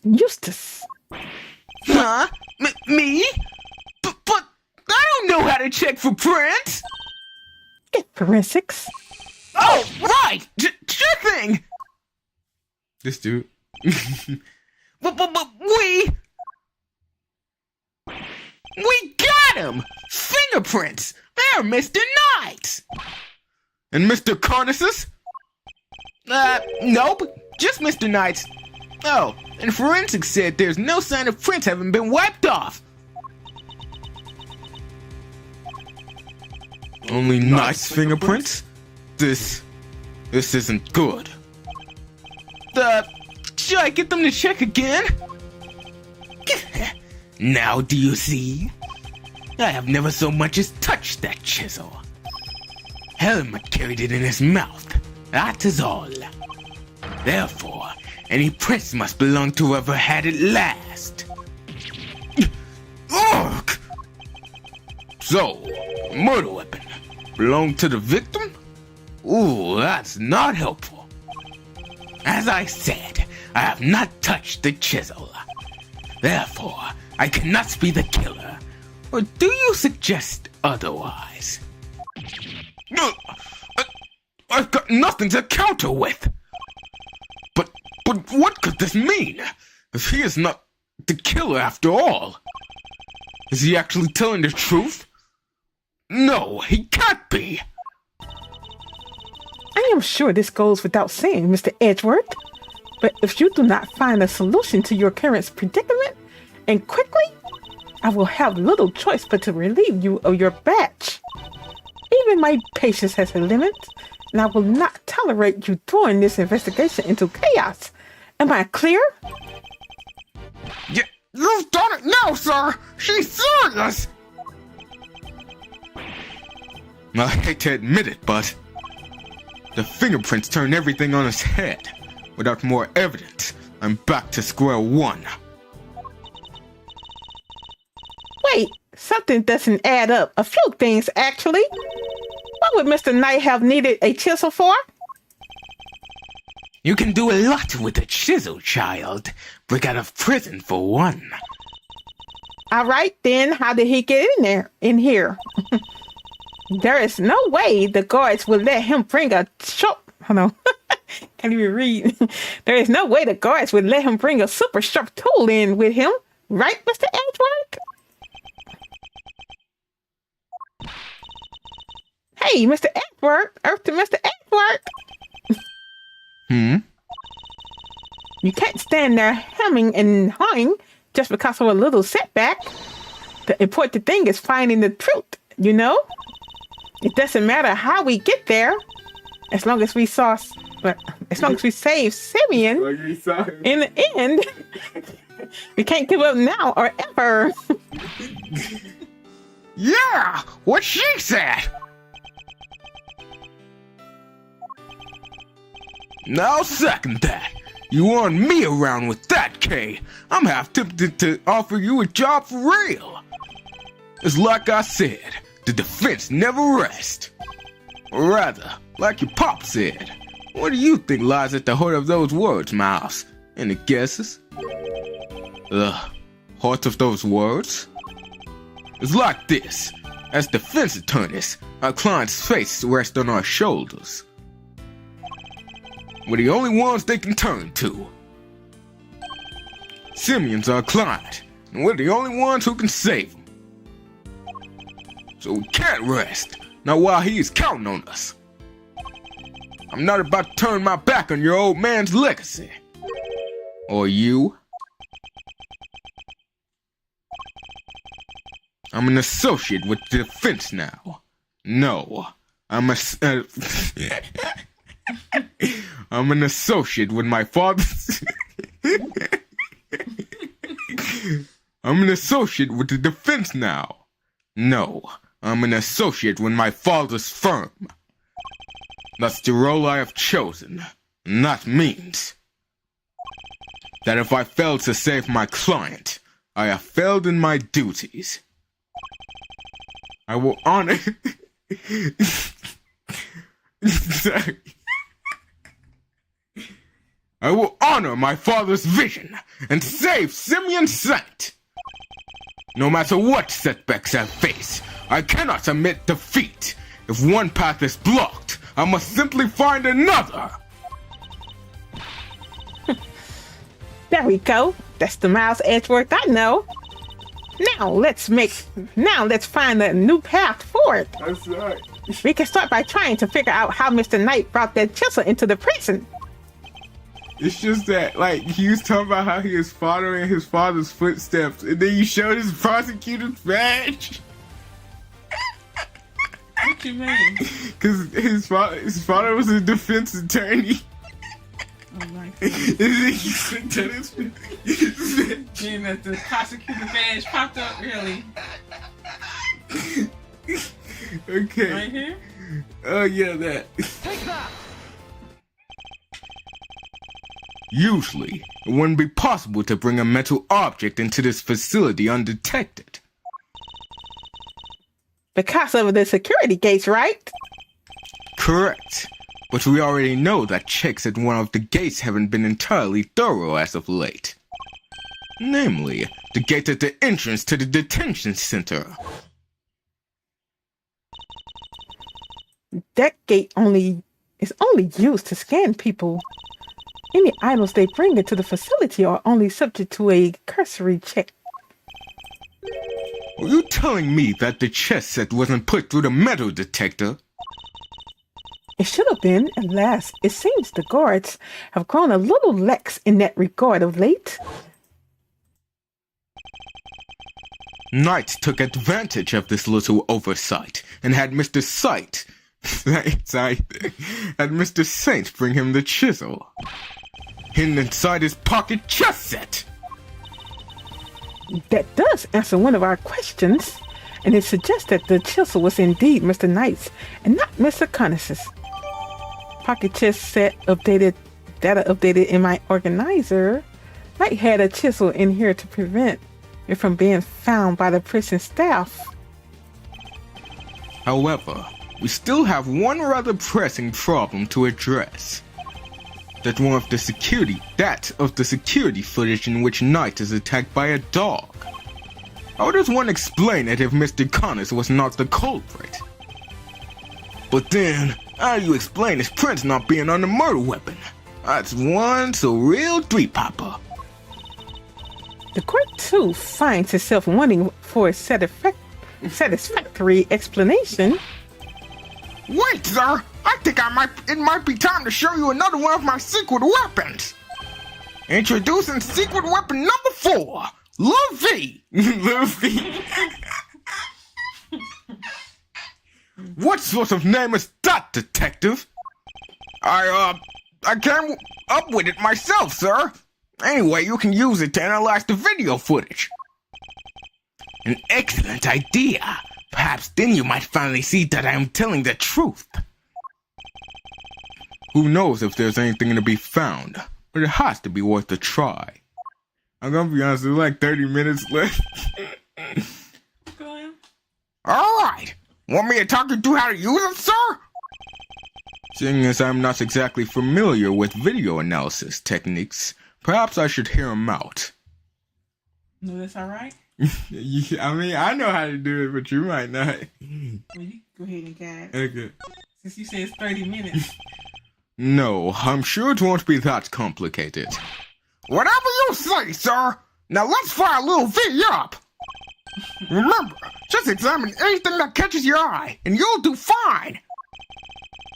Eustace. Huh? Me? But I don't know how to check for prints. Get forensics. Oh, right! Sure thing! This dude. But we got him! Fingerprints! They're Mr. Knight's! And Mr. Cornish's? Nope. Just Mr. Knight's. Oh, and forensics said there's no sign of prints having been wiped off. Only nice fingerprints? This isn't good. Should I get them to check again? Now do you see? I have never so much as touched that chisel. Helmut carried it in his mouth, that is all. Therefore, any prince must belong to whoever had it last. Ugh! So, the murder weapon belonged to the victim? Ooh, that's not helpful. As I said, I have not touched the chisel. Therefore, I cannot be the killer. Or do you suggest otherwise? I've got nothing to counter with. But what could this mean? If he is not the killer after all, is he actually telling the truth? No, he can't be. I am sure this goes without saying, Mr. Edgeworth. But if you do not find a solution to your current predicament, and quickly, I will have little choice but to relieve you of your batch. Even my patience has a limit, and I will not tolerate you throwing this investigation into chaos. Am I clear? You've done it now, sir! She's serious! I hate to admit it, but the fingerprints turn everything on its head. Without more evidence, I'm back to square one. Wait, something doesn't add up. A few things, actually. What would Mr. Knight have needed a chisel for? You can do a lot with a chisel, child. Break out of prison for one. All right, then how did he get in here? There is no way the guards would let him bring a hold on. Can't even read. There is no way the guards would let him bring a super sharp tool in with him. Right, Mr. Edgeworth? Hey, Mr. Edgeworth. Earth to Mr. Edgeworth. You can't stand there hemming and hawing just because of a little setback. The important thing is finding the truth, you know? It doesn't matter how we get there, as long as we save Simeon in the end. We can't give up now or ever. Yeah! What she said! Now second that. You want me around with that, Kay? I'm half tempted to offer you a job for real. It's like I said, the defense never rests. Or rather, like your pop said, what do you think lies at the heart of those words, Mouse? Any guesses? The heart of those words? It's like this. As defense attorneys, our client's face rests on our shoulders. We're the only ones they can turn to. Simeon's our client, and we're the only ones who can save him. So we can't rest, not while he is counting on us. I'm not about to turn my back on your old man's legacy. Or you. I'm an associate with the defense now. No, I'm an associate with my father's... I'm an associate with the defense now. No, I'm an associate with my father's firm. That's the role I have chosen. And that means that if I fail to save my client, I have failed in my duties. I will honor... Sorry. I will honor my father's vision and save Simeon Saint. No matter what setbacks I face, I cannot admit defeat. If one path is blocked, I must simply find another. There we go. That's the Miles Edgeworth I know. Now let's find a new path forward. That's right. We can start by trying to figure out how Mr. Knight brought that chisel into the prison. It's just that, like, he was talking about how he is following his father's footsteps, and then you showed his prosecutor's badge. What you mean? Because his father was a defense attorney. Oh my Being that the prosecutor badge popped up, really? Okay. Right here? Oh yeah, that. Usually, it wouldn't be possible to bring a metal object into this facility undetected. Because of the security gates, right? Correct. But we already know that checks at one of the gates haven't been entirely thorough as of late. Namely, the gate at the entrance to the detention center. That gate is only used to scan people. Any items they bring into the facility are only subject to a cursory check. Are you telling me that the chess set wasn't put through the metal detector? It should have been, alas, it seems the guards have grown a little lax in that regard of late. Knight took advantage of this little oversight and had Mr. Saint bring him the chisel. Hidden inside his pocket chess set. That does answer one of our questions, and it suggests that the chisel was indeed Mr. Knight's and not Mr. Conness's. Pocket chess set data updated in my organizer. Knight had a chisel in here to prevent it from being found by the prison staff. However, we still have one rather pressing problem to address. That of the security footage in which Knight is attacked by a dog. How does one explain it if Mr. Connors was not the culprit? But then, how do you explain his prints not being on the murder weapon? That's one so real three-popper. The court too finds itself wanting for a satisfactory explanation. Wait, sir! I think it might be time to show you another one of my secret weapons! Introducing secret weapon number 4, Luffy! Luffy? What sort of name is that, detective? I came up with it myself, sir. Anyway, you can use it to analyze the video footage. An excellent idea. Perhaps then you might finally see that I am telling the truth. Who knows if there's anything to be found, but it has to be worth a try. I'm gonna be honest, there's like 30 minutes left. Go ahead. Alright, want me to talk you through how to use it, sir? Seeing as I'm not exactly familiar with video analysis techniques, perhaps I should hear him out. No, that's alright? I mean, I know how to do it, but you might not. Well, you go ahead and guide. Okay. Since you say it's 30 minutes. No, I'm sure it won't be that complicated. Whatever you say, sir. Now let's fire little V up. Remember, just examine anything that catches your eye, and you'll do fine.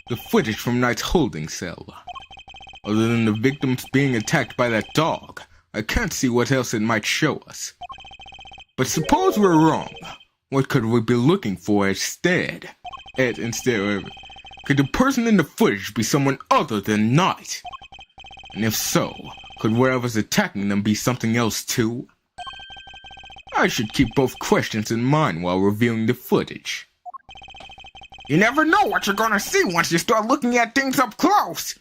The footage from Knight's holding cell. Other than the victims being attacked by that dog, I can't see what else it might show us. But suppose we're wrong. What could we be looking for instead? Could the person in the footage be someone other than Knight? And if so, could whatever's attacking them be something else too? I should keep both questions in mind while reviewing the footage. You never know what you're gonna see once you start looking at things up close.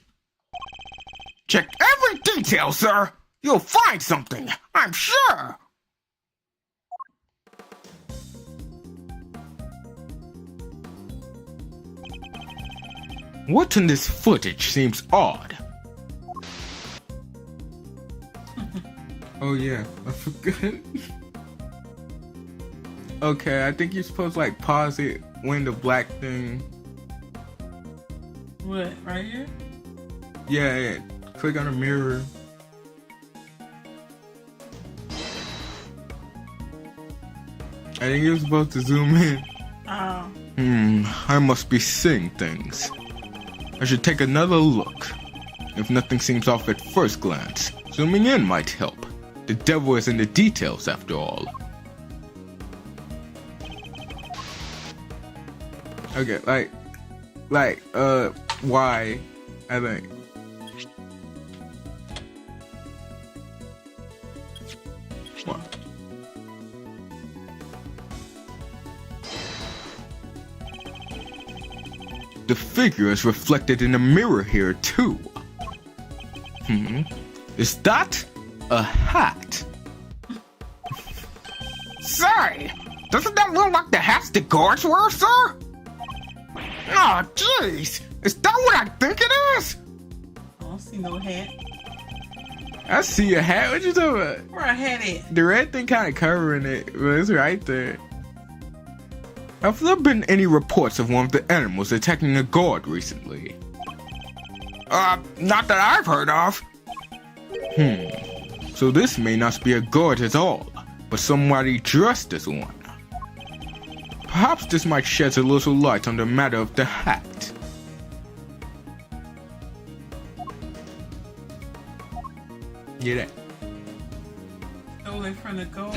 Check every detail, sir. You'll find something, I'm sure. What in this footage seems odd? Oh yeah, I forgot. Okay, I think you're supposed to like pause it when the black thing. What, right here? Yeah, click on the mirror. I think you're supposed to zoom in. Oh. I must be seeing things. I should take another look. If nothing seems off at first glance, zooming in might help. The devil is in the details after all. Okay, why? I think. What? The figure is reflected in a mirror here too. Is that a hat? Say, doesn't that look like the hats the guards wear, sir? Oh, jeez. Is that what I think it is? I don't see no hat. I see a hat. What you talking about? Where a hat at? The red thing kind of covering it, but it's right there. Have there been any reports of one of the animals attacking a guard recently? Not that I've heard of. So this may not be a guard at all, but somebody dressed as one. Perhaps this might shed a little light on the matter of the hat. Get it? Stolen from the guard.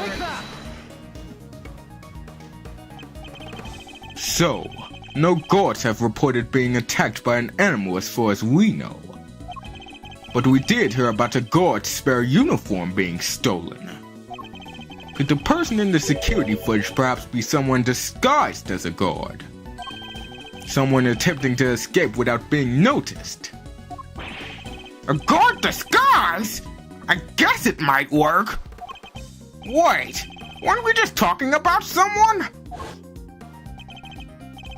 So, no guards have reported being attacked by an animal as far as we know. But we did hear about a guard's spare uniform being stolen. Could the person in the security footage perhaps be someone disguised as a guard? Someone attempting to escape without being noticed? A guard disguise? I guess it might work. Wait, weren't we just talking about someone?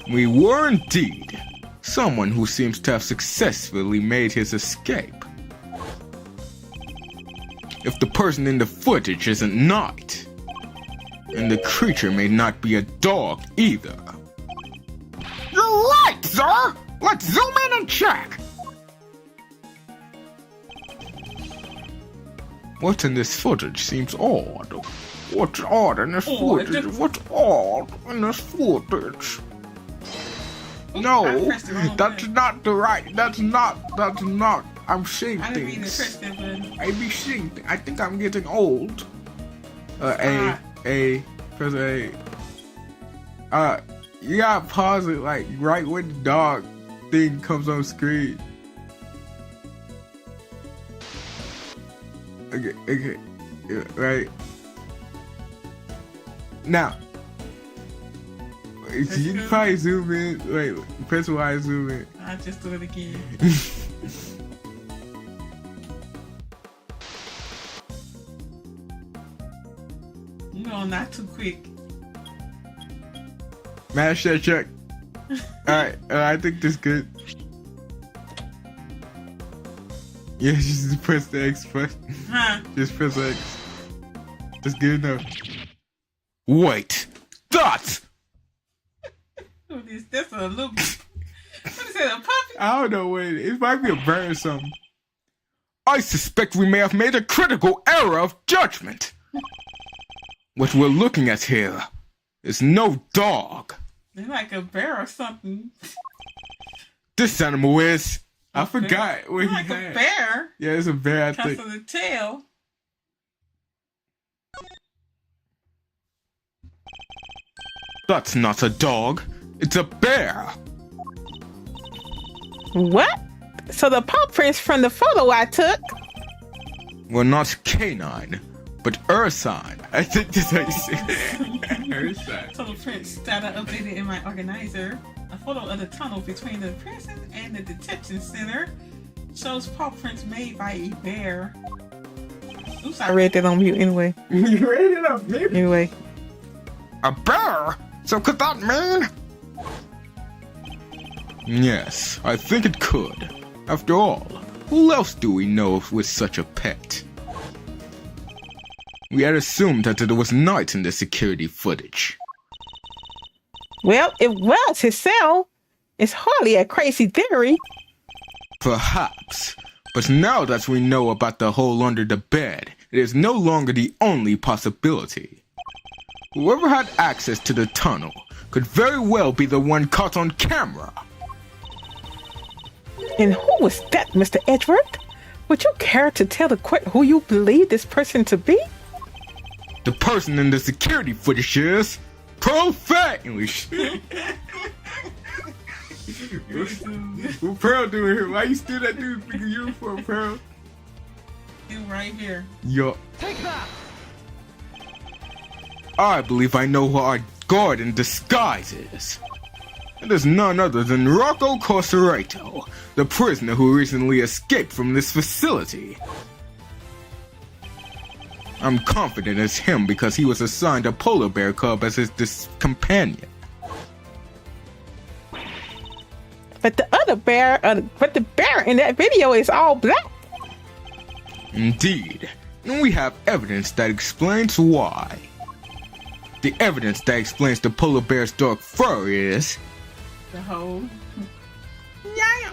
We were indeed. Someone who seems to have successfully made his escape. If the person in the footage isn't Knight, and the creature may not be a dog either. You're right, sir! Let's zoom in and check! What in this footage seems odd? What's odd in this footage? What's odd in this footage? No, that's not the right. That's not. I'm seeing I didn't mean to things. press that button. I be seeing. I think I'm getting old. Press A. You gotta pause it like right when the dog thing comes on screen. Okay, yeah, right. Now, you can probably zoom in. Wait, press Y, zoom in. I just do it again. No, not too quick. Mash that check. Alright, I think this good. Yeah, just press the X button. Huh? Just press X. That's good enough. Wait, that's. What is this? A little. What is that? A puppy? I don't know. Wait, it might be a bird or something. I suspect we may have made a critical error of judgment. What we're looking at here is no dog. It's like a bear or something. This animal is. I forgot Bear. what he Like had. a bear. Yeah, it's a bear, I Because think. of the tail. That's not a dog. It's a bear. What? So the paw prints from the photo I took. Well, not canine, but ursine. I think that's how you say it. Ursine. So the prints that I updated in my organizer. A photo of the tunnel between the prison and the detention center shows paw prints made by a bear. Oops, I read that on mute anyway. You read it up, baby. Anyway. A bear? So could that mean? Yes, I think it could. After all, who else do we know with such a pet? We had assumed that it was Knight in the security footage. Well, it was his cell. It's hardly a crazy theory. Perhaps. But now that we know about the hole under the bed, it is no longer the only possibility. Whoever had access to the tunnel could very well be the one caught on camera. And who was that, Mr. Edgeworth? Would you care to tell the court who you believe this person to be? The person in the security footage is profane. What Pearl doing here? Why you steal that dude's freaking uniform, Pearl? You right here. Yo. I believe I know who our guard in disguise is. It is none other than Rocco Corsorato, the prisoner who recently escaped from this facility. I'm confident it's him because he was assigned a polar bear cub as his companion. But the other bear, but the bear in that video is all black. Indeed, and we have evidence that explains why. The evidence that explains the polar bear's dark fur is... The whole. Yeah.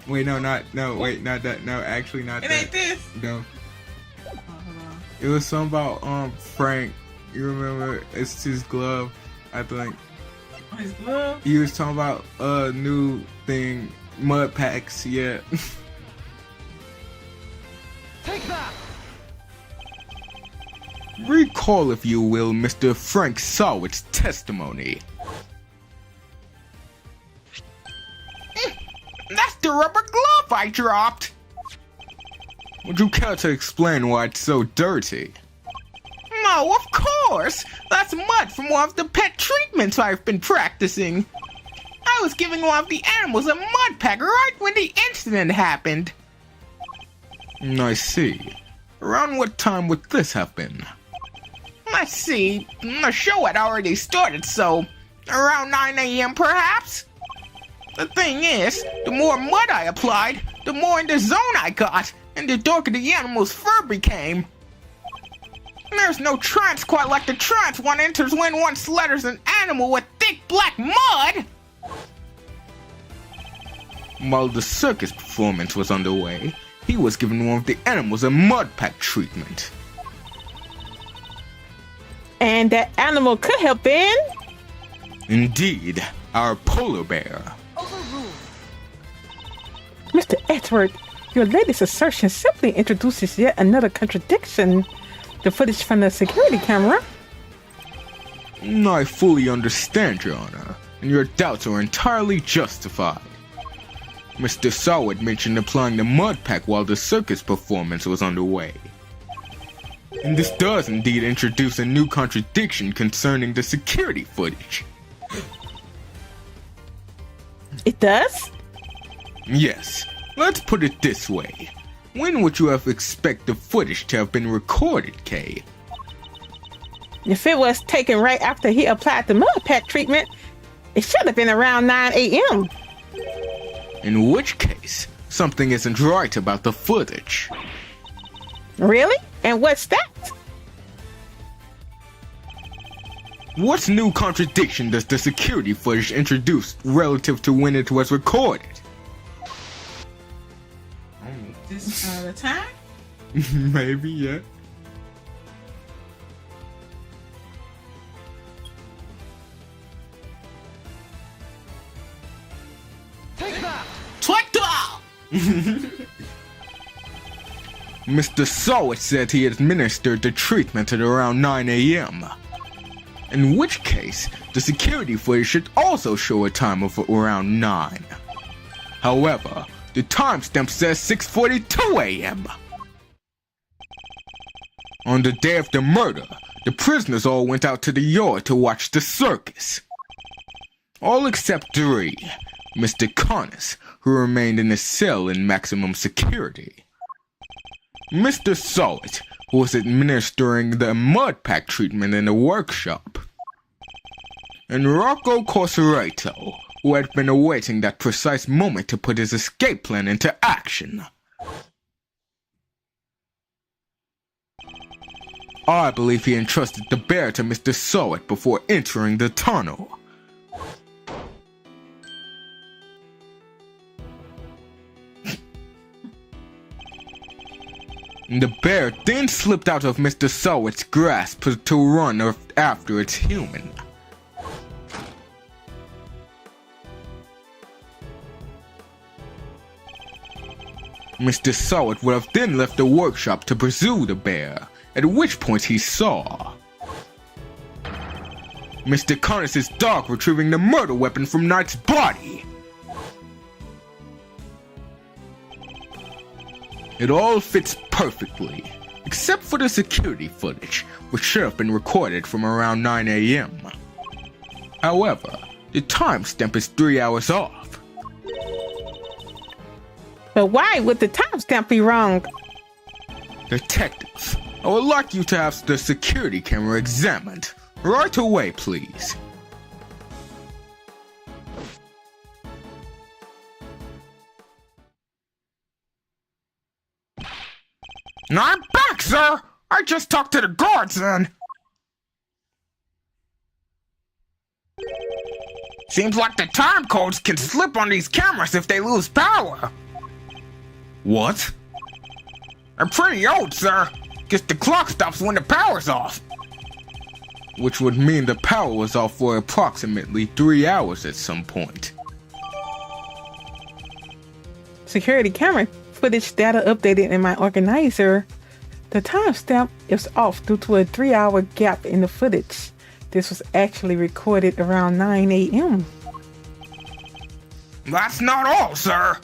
Wait, no, not that. No, actually not It that. ain't this. No. Oh, hold on. It was something about Frank. You remember? It's his glove, I think. Oh, his glove. He was talking about a new thing, mud packs. Yeah. Recall, if you will, Mr. Frank Sowit's testimony. That's the rubber glove I dropped. Would you care to explain why it's so dirty? No, of course. That's mud from one of the pet treatments I've been practicing. I was giving one of the animals a mud pack right when the incident happened. I see. Around what time would this have been? Let's see, the show had already started, so around 9 a.m. perhaps? The thing is, the more mud I applied, the more in the zone I got, and the darker the animal's fur became. There's no trance quite like the trance one enters when one slaughters an animal with thick black mud! While the circus performance was underway, he was giving one of the animals a mud pack treatment. And that animal could have been... Indeed, our polar bear. Mr. Edward, your latest assertion simply introduces yet another contradiction. The footage from the security camera. I fully understand, Your Honor, and your doubts are entirely justified. Mr. Sowit mentioned applying the mud pack while the circus performance was underway. And this does indeed introduce a new contradiction concerning the security footage. It does? Yes, let's put it this way. When would you have expected the footage to have been recorded, Kay? If it was taken right after he applied the mud pack treatment, it should have been around 9 a.m. In which case, something isn't right about the footage. Really? And what's that? What new contradiction does the security footage introduce relative to when it was recorded? This the time? Maybe, yeah. Mr. Sowit said he administered the treatment at around 9 a.m. In which case, the security footage should also show a time of around 9. However, the timestamp says 6:42 a.m. On the day of the murder, the prisoners all went out to the yard to watch the circus. All except 3, Mr. Connors, who remained in his cell in maximum security. Mr. Sowit, who was administering the mud pack treatment in the workshop. And Rocco Corsorato, who had been awaiting that precise moment to put his escape plan into action. I believe he entrusted the bear to Mr. Sowit before entering the tunnel. The bear then slipped out of Mr. Sowit's grasp to run after its human. Mr. Sowit would have then left the workshop to pursue the bear, at which point he saw Mr. Connors' dog retrieving the murder weapon from Knight's body. It all fits perfectly, except for the security footage, which should have been recorded from around 9 a.m. However, the timestamp is 3 hours off. But why would the timestamp be wrong? Detective, I would like you to have the security camera examined. Right away, please. I'm back, sir! I just talked to the guards and... Seems like the time codes can slip on these cameras if they lose power. What? They're pretty old, sir. Guess the clock stops when the power's off. Which would mean the power was off for approximately 3 hours at some point. Security camera footage data updated in my organizer. The timestamp is off due to a 3-hour gap in the footage. This was actually recorded around 9 a.m. That's not all, sir.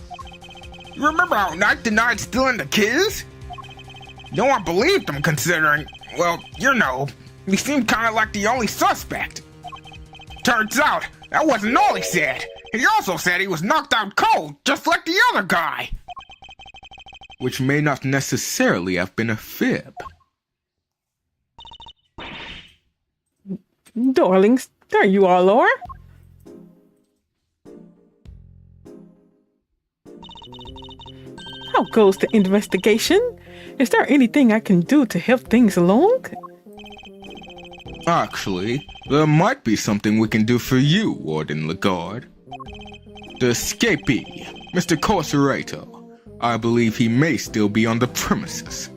You remember how Knight denied stealing the keys? No one believed him considering, well, you know, he seemed kind of like the only suspect. Turns out, that wasn't all he said. He also said he was knocked out cold, just like the other guy. Which may not necessarily have been a fib. Darlings, there you all are. How goes the investigation? Is there anything I can do to help things along? Actually, there might be something we can do for you, Warden Lagarde. The escapee, Mr. Corserato. I believe he may still be on the premises.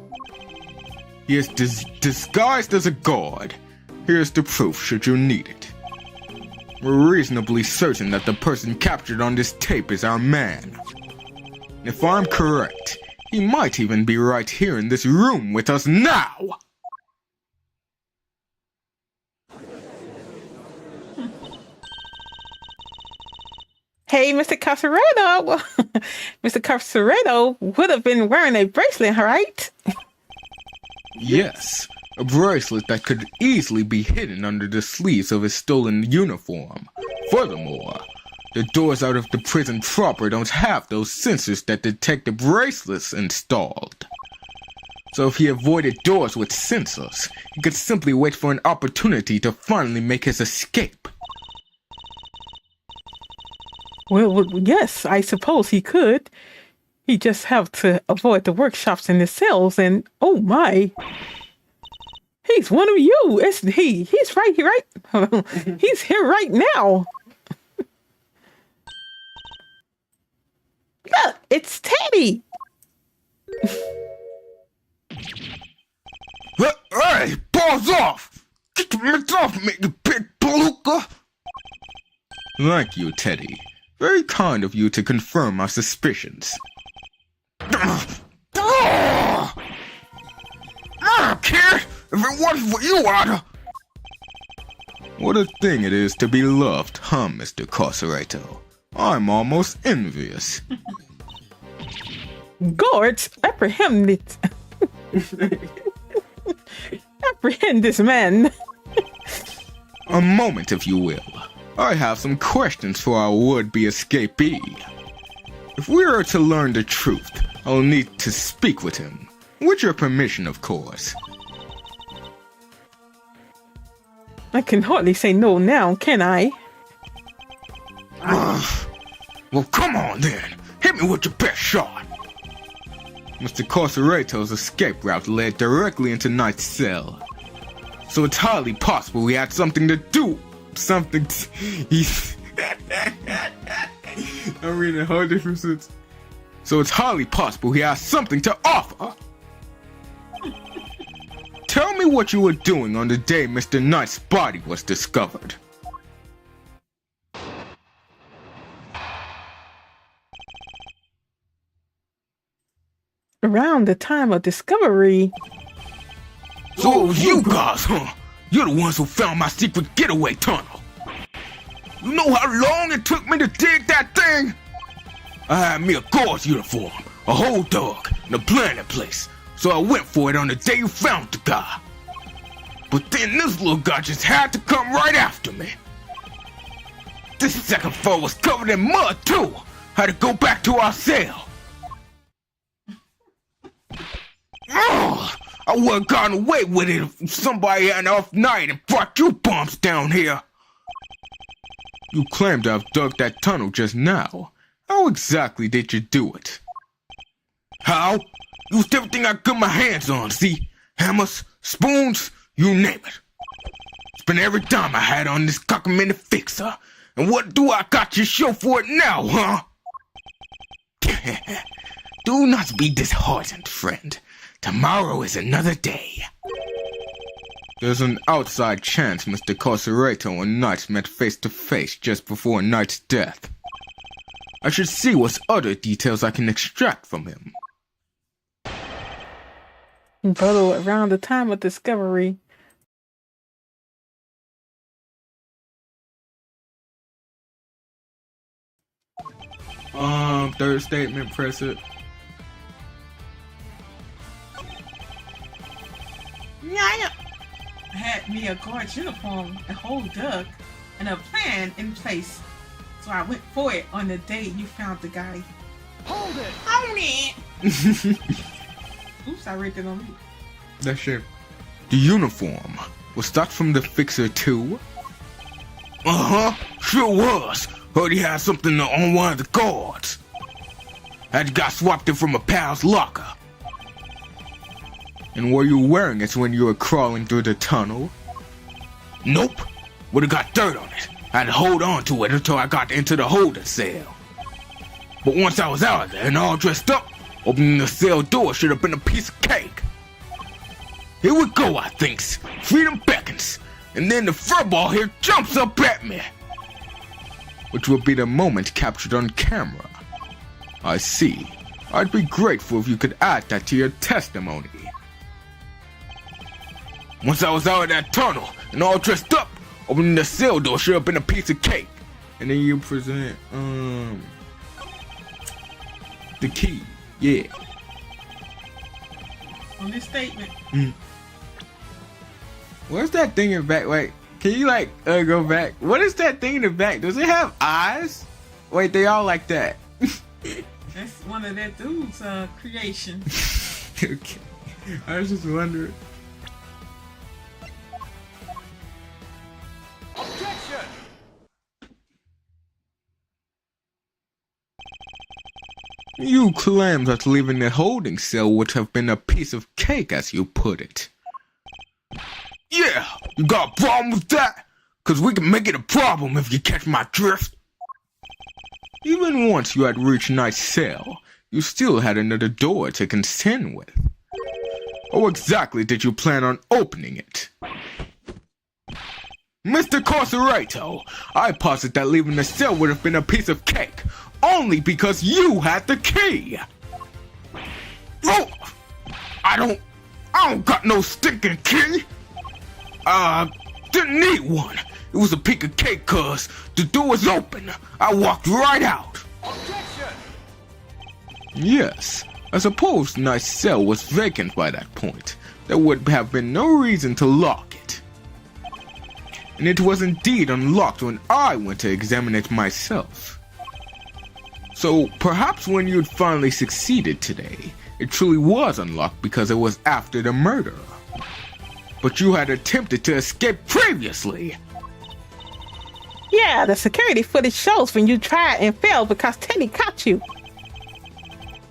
He is disguised as a guard. Here's the proof should you need it. We're reasonably certain that the person captured on this tape is our man. If I'm correct, he might even be right here in this room with us now! Hey, Mr. Corserato. Mr. Corserato would have been wearing a bracelet, right? Yes, a bracelet that could easily be hidden under the sleeves of his stolen uniform. Furthermore, the doors out of the prison proper don't have those sensors that detect the bracelets installed. So if he avoided doors with sensors, he could simply wait for an opportunity to finally make his escape. Well, yes, I suppose he could. He just have to avoid the workshops and the cells and, oh my. He's one of you, isn't he? He's right here, right? He's here right now. Look, it's Teddy. Hey, balls off! Get your mitts off me, you big palooka! Thank you, Teddy. Very kind of you to confirm my suspicions. I don't care if it wasn't for you, Ada. What a thing it is to be loved, huh, Mr. Corserato? I'm almost envious. Guards, apprehend it. Apprehend this man. A moment, if you will. I have some questions for our would-be escapee. If we are to learn the truth, I'll need to speak with him. With your permission, of course. I can hardly say no now, can I? Well, come on then. Hit me with your best shot. Mr. Corserato's escape route led directly into Knight's cell. So it's highly possible we had something to do. He's... I'm reading a whole different sense. So it's highly possible he has something to offer. Tell me what you were doing on the day Mr. Knight's body was discovered. Around the time of discovery. So it was you guys, huh? You're the ones who found my secret getaway tunnel. You know how long it took me to dig that thing? I had me a guard's uniform, a whole dog, and a plan in place, so I went for it on the day you found the guy. But then this little guy just had to come right after me. This second floor was covered in mud too. Had to go back to our cell. Ugh, I would've gotten away with it if somebody had an off night and brought you bumps down here. You claim to have dug that tunnel just now. How exactly did you do it? How? Used everything I got my hands on, see? Hammers, spoons, you name it. Spent every dime I had on this cockamamie fixer. And what do I got to show for it now, huh? Do not be disheartened, friend. Tomorrow is another day. There's an outside chance Mr. Carcereto and Knight met face to face just before Knight's death. I should see what other details I can extract from him. Brother, around the time of discovery. Third statement, press it. I had me a guard's uniform, a whole duck, and a plan in place. So I went for it on the day you found the guy. Hold it! Oops, I read that on me. That shit. The uniform. Was that from the fixer too? Uh-huh, sure was. Heard he had something on one of the guards. Had got swapped it from a pal's locker. And were you wearing it when you were crawling through the tunnel? Nope. Would've got dirt on it. I had to hold on to it until I got into the holding cell. But once I was out of there and all dressed up, opening the cell door should have been a piece of cake. Here we go, I thinks. Freedom beckons. And then the furball here jumps up at me. Which will be the moment captured on camera. I see. I'd be grateful if you could add that to your testimony. Once I was out of that tunnel and all dressed up, opening the cell door should have been a piece of cake. And then you present, the key. Yeah. On this statement. What's that thing in the back? Wait, can you go back? What is that thing in the back? Does it have eyes? Wait, they all like that. That's one of that dude's creation. Okay. I was just wondering. Objection! You claim that leaving the holding cell would have been a piece of cake, as you put it. Yeah, you got a problem with that? Cause we can make it a problem if you catch my drift. Even once you had reached Knight's cell, you still had another door to contend with. How exactly did you plan on opening it? Mr. Carcereto, I posit that leaving the cell would have been a piece of cake, only because you had the key. Oh, I don't got no stinking key. Didn't need one. It was a piece of cake cause the door was open. I walked right out. Objection! Yes, I suppose Knight's cell was vacant by that point. There would have been no reason to lock it. And it was indeed unlocked when I went to examine it myself. So perhaps when you'd finally succeeded today, it truly was unlocked because it was after the murder. But you had attempted to escape previously. Yeah, the security footage shows when you tried and failed because Teddy caught you.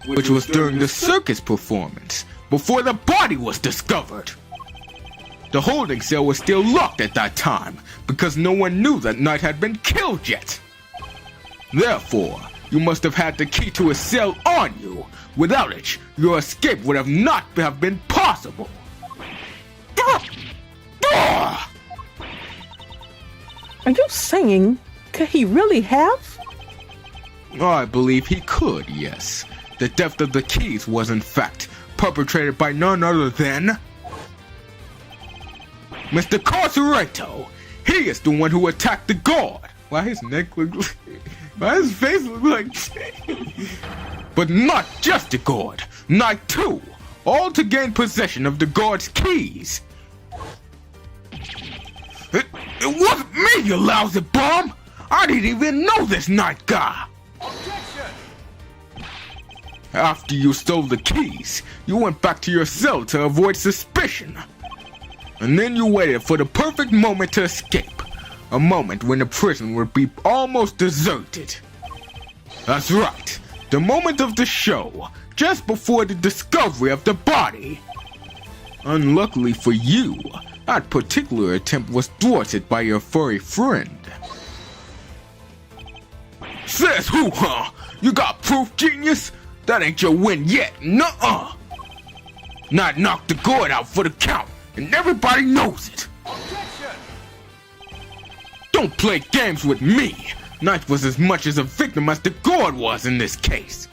Which was during the circus performance, Before the body was discovered. The holding cell was still locked at that time because no one knew that Knight had been killed yet. Therefore, you must have had the key to his cell on you. Without it, your escape would have not have been possible. Are you saying, could he really have? I believe he could, yes. The theft of the keys was in fact perpetrated by none other than... Mr. Carcereto. He is the one who attacked the guard. Why his neck look like... Why his face look like... But not just the guard. Knight 2. All to gain possession of the guard's keys. It wasn't me, you lousy bum! I didn't even know this Knight guy! After you stole the keys, you went back to your cell to avoid suspicion. And then you waited for the perfect moment to escape. A moment when the prison would be almost deserted. That's right, the moment of the show, just before the discovery of the body. Unluckily for you, that particular attempt was thwarted by your furry friend. Says who, huh? You got proof, genius? That ain't your win yet, nuh-uh. Knight knocked the guard out for the count, and everybody knows it. Don't play games with me. Knight was as much as a victim as the guard was in this case.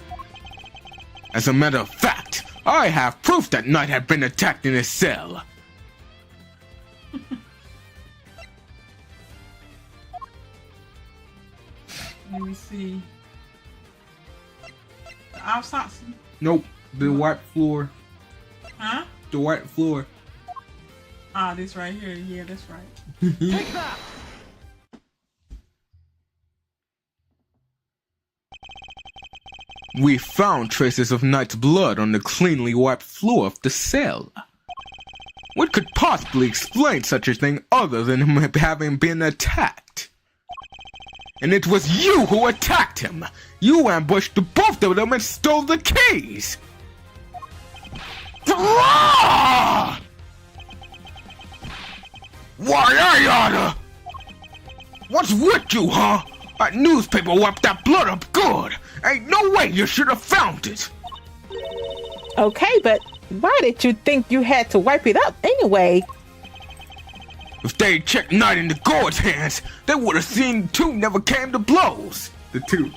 As a matter of fact, I have proof that Knight had been attacked in his cell. Let me see. The autopsy? Nope. The white floor. Huh? The white floor. Ah, this right here. Yeah, that's right. Take that! We found traces of Knight's blood on the cleanly wiped floor of the cell. What could possibly explain such a thing other than him having been attacked? And it was you who attacked him! You ambushed the both of them and stole the keys! Why I oughta? What's with you, huh? That newspaper wiped that blood up good! Ain't no way you should have found it! Okay, but why did you think you had to wipe it up anyway? If they'd checked Knight in the guard's hands, they would have seen the two never came to blows. The two.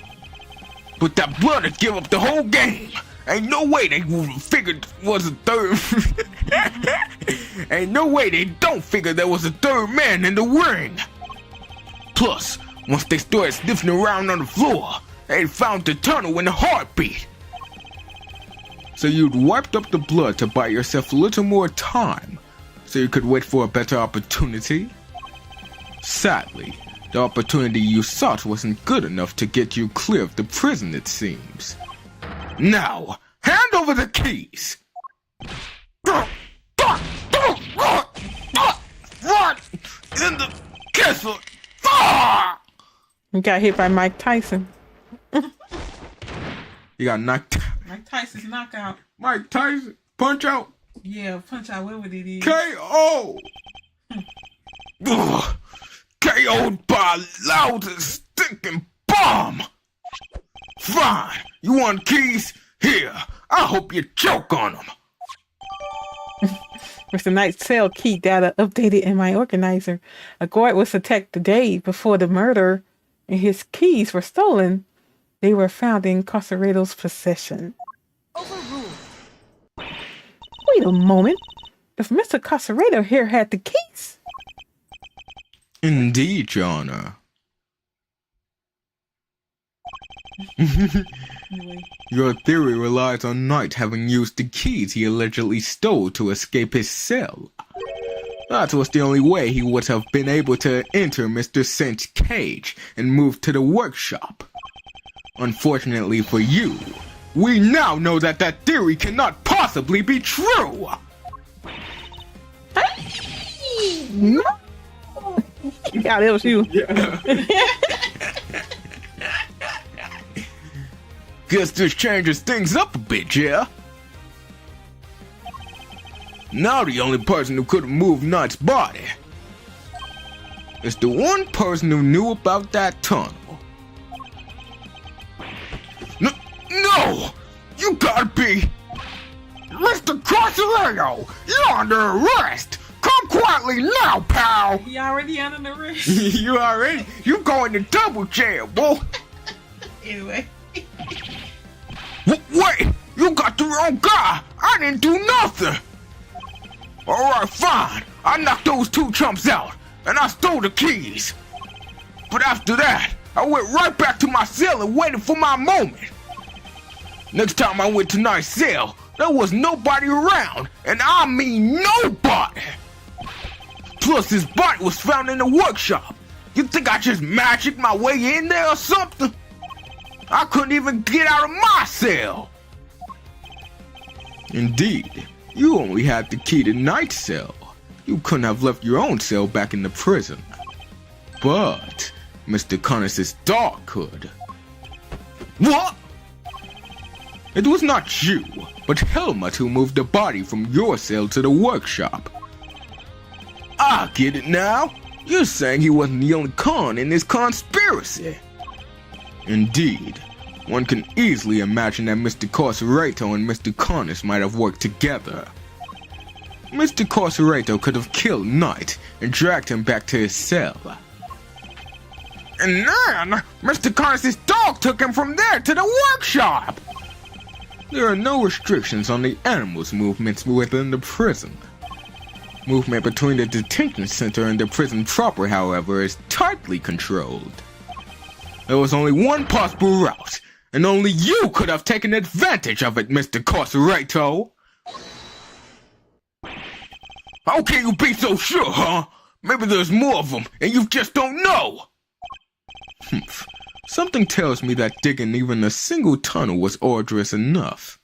But that blood would give up the whole game. Ain't no way they would have figured was a third. Ain't no way they don't figure there was a third man in the ring. Plus, once they started sniffing around on the floor, they found the tunnel in a heartbeat. So you'd wiped up the blood to buy yourself a little more time, so you could wait for a better opportunity? Sadly, the opportunity you sought wasn't good enough to get you clear of the prison, it seems. Now, hand over the keys! What in the castle? You got hit by Mike Tyson. You got knocked. Mike Tyson's knockout. Mike Tyson, punch out. Yeah, punch out whatever it is. KO! KO'd by a loud and stinking bomb! Fine, you want keys? Here, I hope you choke on them. Mr. Knight's cell key data updated in my organizer. A guard was attacked the day before the murder, and his keys were stolen. They were found in Carcereto's possession. Wait a moment. If Mr. Carcereto here had the keys. Indeed, Your Honor. Anyway. Your theory relies on Knight having used the keys he allegedly stole to escape his cell. That was the only way he would have been able to enter Mr. Saint's cage and move to the workshop. Unfortunately for you, we now know that that theory cannot possibly be true! No. Yeah, that was you. Guess this changes things up a bit, yeah? Now the only person who could have moved Knight's body is the one person who knew about that tunnel. No! You gotta be... Mr. Carcereto! You're under arrest! Come quietly now, pal! He already under the wrist. You going to double jail, boy! Anyway. Wait! You got the wrong guy! I didn't do nothing! Alright, fine. I knocked those two chumps out, and I stole the keys. But after that, I went right back to my cell and waited for my moment. Next time I went to Knight's cell, there was nobody around, and I mean nobody. Plus, his body was found in the workshop. You think I just magicked my way in there or something? I couldn't even get out of my cell. Indeed, you only had the key to Knight's cell. You couldn't have left your own cell back in the prison. But Mr. Connors' dog could. What? It was not you, but Helmut who moved the body from your cell to the workshop. I get it now. You're saying he wasn't the only con in this conspiracy. Indeed. One can easily imagine that Mr. Corsorato and Mr. Connors might have worked together. Mr. Corsorato could have killed Knight and dragged him back to his cell. And then, Mr. Connors' dog took him from there to the workshop. There are no restrictions on the animals' movements within the prison. Movement between the detention center and the prison proper, however, is tightly controlled. There was only one possible route, and only you could have taken advantage of it, Mr. Corsorato. How can you be so sure, huh? Maybe there's more of them, and you just don't know. Something tells me that digging even a single tunnel was arduous enough.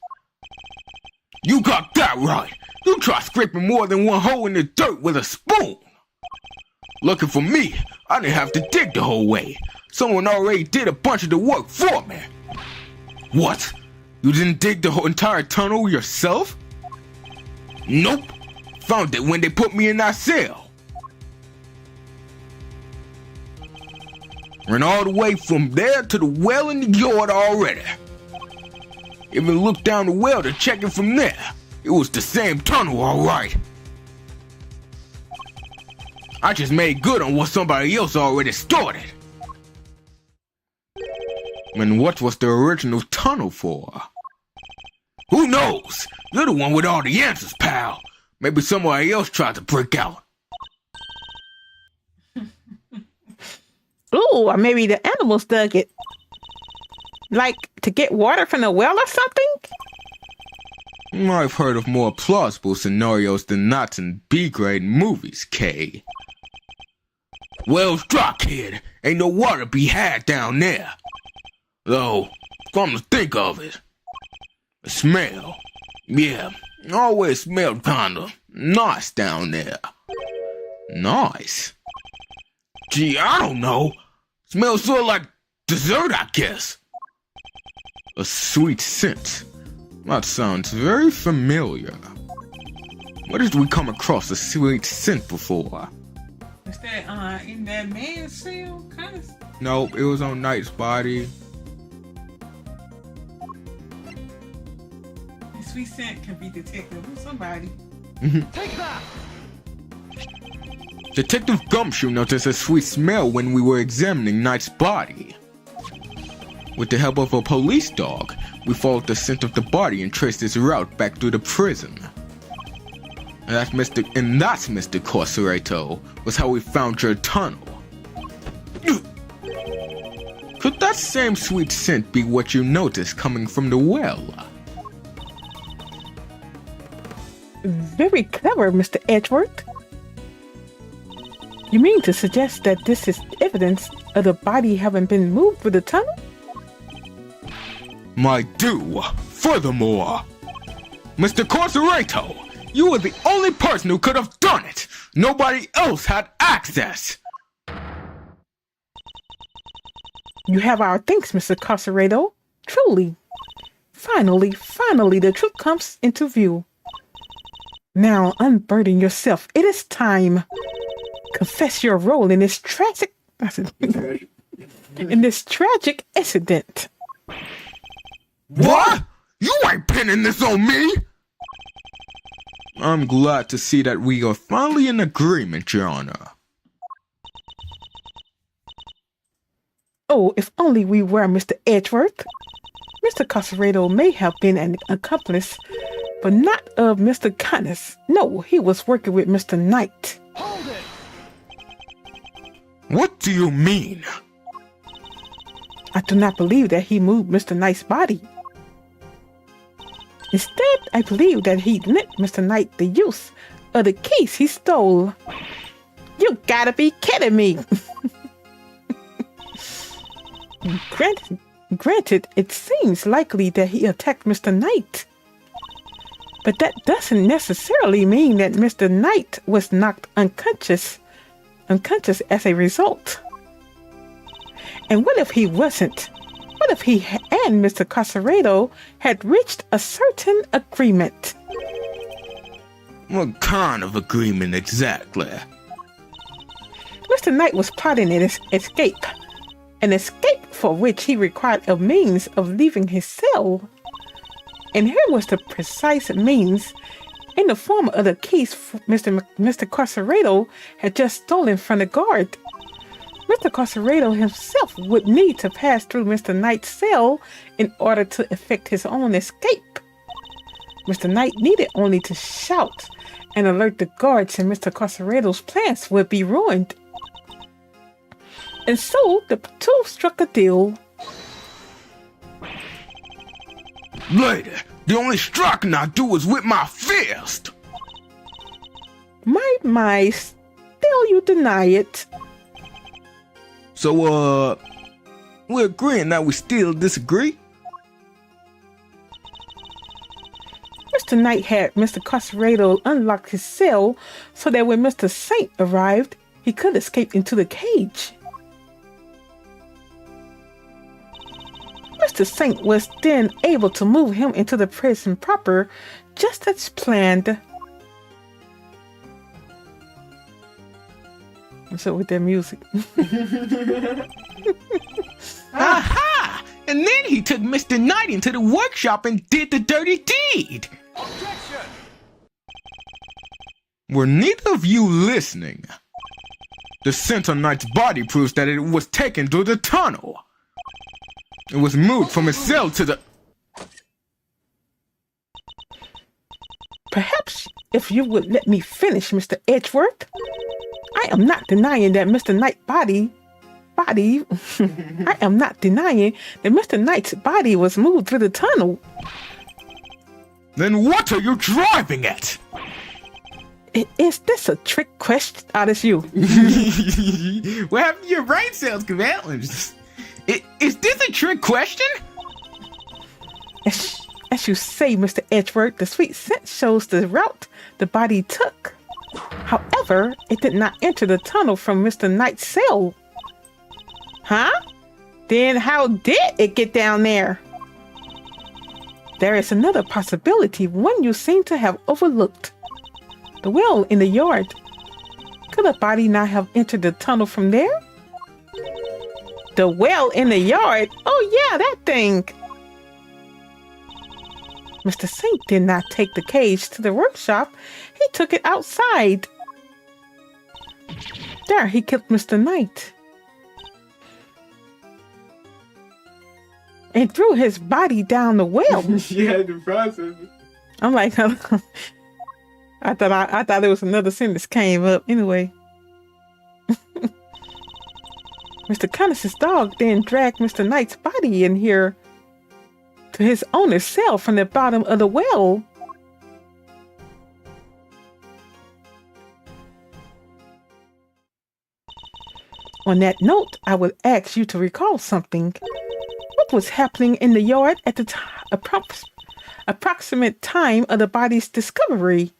You got that right. You try scraping more than one hole in the dirt with a spoon. Lucky for me, I didn't have to dig the whole way. Someone already did a bunch of the work for me. What? You didn't dig the whole entire tunnel yourself? Nope. Found it when they put me in that cell. Ran all the way from there to the well in the yard already. Even looked down the well to check it from there. It was the same tunnel, alright. I just made good on what somebody else already started. And what was the original tunnel for? Who knows? You're the one with all the answers, pal. Maybe somebody else tried to break out. Ooh, or maybe the animals dug it. Like to get water from the well or something? I've heard of more plausible scenarios than that in B-grade movies, Kay. Well's dry, kid. Ain't no water to be had down there. Though, come to think of it, the smell. Yeah, always smelled kinda nice down there. Nice? Gee, I don't know. Smells sort of like dessert, I guess. A sweet scent. That sounds very familiar. Where did we come across a sweet scent before? Is that in that man's cell? Kind of. No, it was on Knight's body. The sweet scent can be detected with somebody. Take that! Detective Gumshoe noticed a sweet smell when we were examining Knight's body. With the help of a police dog, we followed the scent of the body and traced its route back through the prison. And that's Mr. Corsorato, was how we found your tunnel. Could that same sweet scent be what you noticed coming from the well? Very clever, Mr. Edgeworth. You mean to suggest that this is evidence of the body having been moved through the tunnel? My do. Furthermore, Mr. Corsorato, you were the only person who could have done it. Nobody else had access. You have our thanks, Mr. Corsorato. Truly. Finally, the truth comes into view. Now unburden yourself. It is time. Confess your role in this tragic incident. What? You ain't pinning this on me! I'm glad to see that we are finally in agreement, Your Honor. Oh, if only we were, Mr. Edgeworth. Mr. Corsorato may have been an accomplice, but not of Mr. Connors. No, he was working with Mr. Knight. What do you mean? I do not believe that he moved Mr. Knight's body. Instead, I believe that he lent Mr. Knight the use of the keys he stole. You gotta be kidding me! Granted, it seems likely that he attacked Mr. Knight. But that doesn't necessarily mean that Mr. Knight was knocked unconscious as a result. And what if he wasn't? What if he and Mr. Carcerado had reached a certain agreement? What kind of agreement exactly? Mr. Knight was plotting an escape for which he required a means of leaving his cell. And here was the precise means in the form of the keys Mr. Carcerado had just stolen from the guard. Mr. Carcerado himself would need to pass through Mr. Knight's cell in order to effect his own escape. Mr. Knight needed only to shout and alert the guards, and Mr. Carcerado's plans would be ruined. And so the two struck a deal. Lady, the only striking I do is with my fist. My, still you deny it. So, we're agreeing that we still disagree? Mr. Knight had Mr. Carcerado unlock his cell so that when Mr. Saint arrived, he could escape into the cage. Mr. Saint was then able to move him into the prison proper, just as planned. What's up with that music? Aha! And then he took Mr. Knight into the workshop and did the dirty deed. Objection! Were neither of you listening? The Center Knight's body proves that it was taken through the tunnel. It was moved from his cell to the... Perhaps if you would let me finish, Mr. Edgeworth. I am not denying that Mr. Knight's body... I am not denying that Mr. Knight's body was moved through the tunnel. Then what are you driving at? Is this a trick question? Oh, that's you. What happened to your brain cells, Cavell? Is this a trick question? As you say, Mr. Edgeworth, the sweet scent shows the route the body took. However, it did not enter the tunnel from Mr. Knight's cell. Huh? Then how did it get down there? There is another possibility, one you seem to have overlooked. The well in the yard. Could a body not have entered the tunnel from there? The well in the yard? Oh yeah, that thing. Mr. Saint did not take the cage to the workshop. He took it outside. There, he killed Mr. Knight. And threw his body down the well. She had to process it. I'm like, I thought there was another sentence came up. Anyway. Mr. Connors' dog then dragged Mr. Knight's body in here to his owner's cell from the bottom of the well. On that note, I would ask you to recall something. What was happening in the yard at the approximate time of the body's discovery?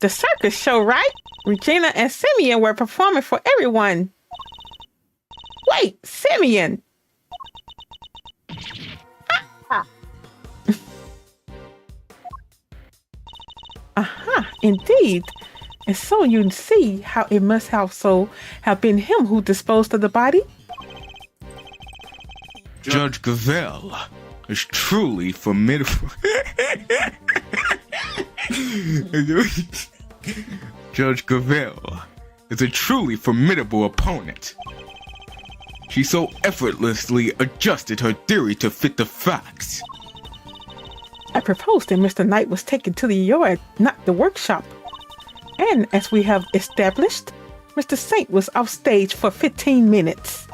The circus show, right? Regina and Simeon were performing for everyone. Wait, Simeon! Aha, indeed. And so you see how it must also have been him who disposed of the body? Judge Gavell is truly formidable. Judge Gavell is a truly formidable opponent. She so effortlessly adjusted her theory to fit the facts. I proposed that Mr. Knight was taken to the yard, not the workshop. And as we have established, Mr. Saint was off stage for 15 minutes.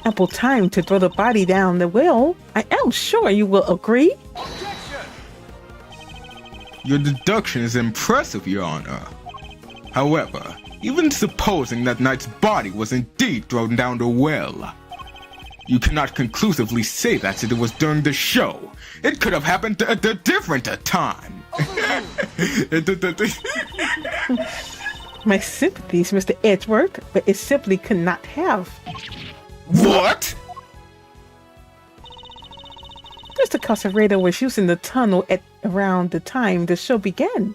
Ample time to throw the body down the well. I am sure you will agree. Your deduction is impressive, Your Honor. However, even supposing that Knight's body was indeed thrown down the well, you cannot conclusively say that it was during the show. It could have happened at a different time. My sympathies, Mr. Edgeworth, but it simply could not have. What? Mr. Casaredo was using the tunnel at around the time the show began.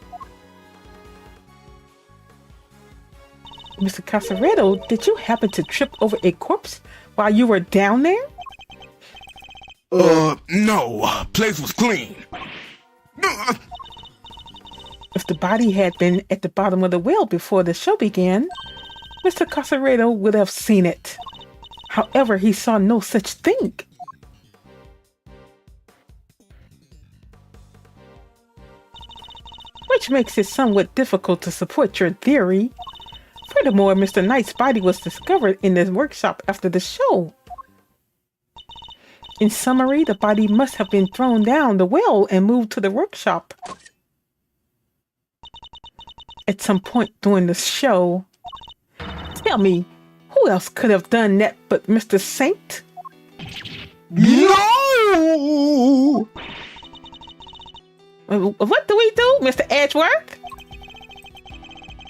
Mr. Casaredo, did you happen to trip over a corpse while you were down there? No. Place was clean. If the body had been at the bottom of the well before the show began, Mr. Casaredo would have seen it. However, he saw no such thing. Which makes it somewhat difficult to support your theory. Furthermore, Mr. Knight's body was discovered in the workshop after the show. In summary, the body must have been thrown down the well and moved to the workshop at some point during the show. Tell me, who else could have done that but Mr. Saint? No! What do we do, Mr. Edgeworth?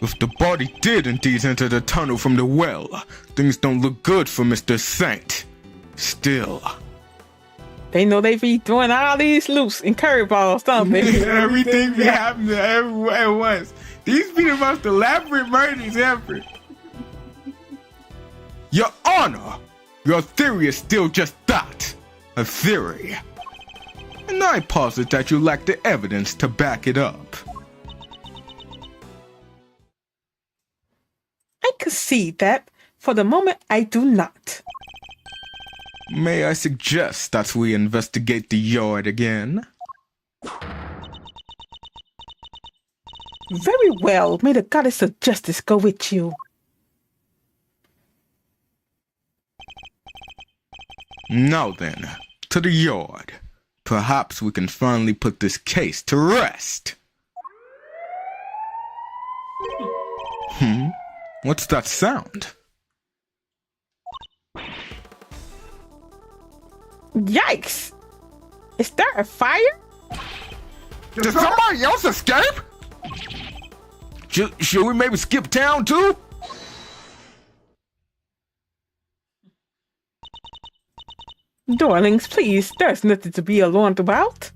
If the body did indeed enter the tunnel from the well, things don't look good for Mr. Saint. Still. They know they be doing all these loops and curveballs, don't they? Everything be happening everywhere at once. These be the most elaborate murders ever. Your Honor, your theory is still just that, a theory. And I posit that you lack the evidence to back it up. I concede that. For the moment, I do not. May I suggest that we investigate the yard again? Very well. May the goddess of justice go with you. Now then, to the yard. Perhaps we can finally put this case to rest. What's that sound? Yikes! Is there a fire? Did somebody else escape? Should we maybe skip town too? Darlings, please, there's nothing to be alarmed about.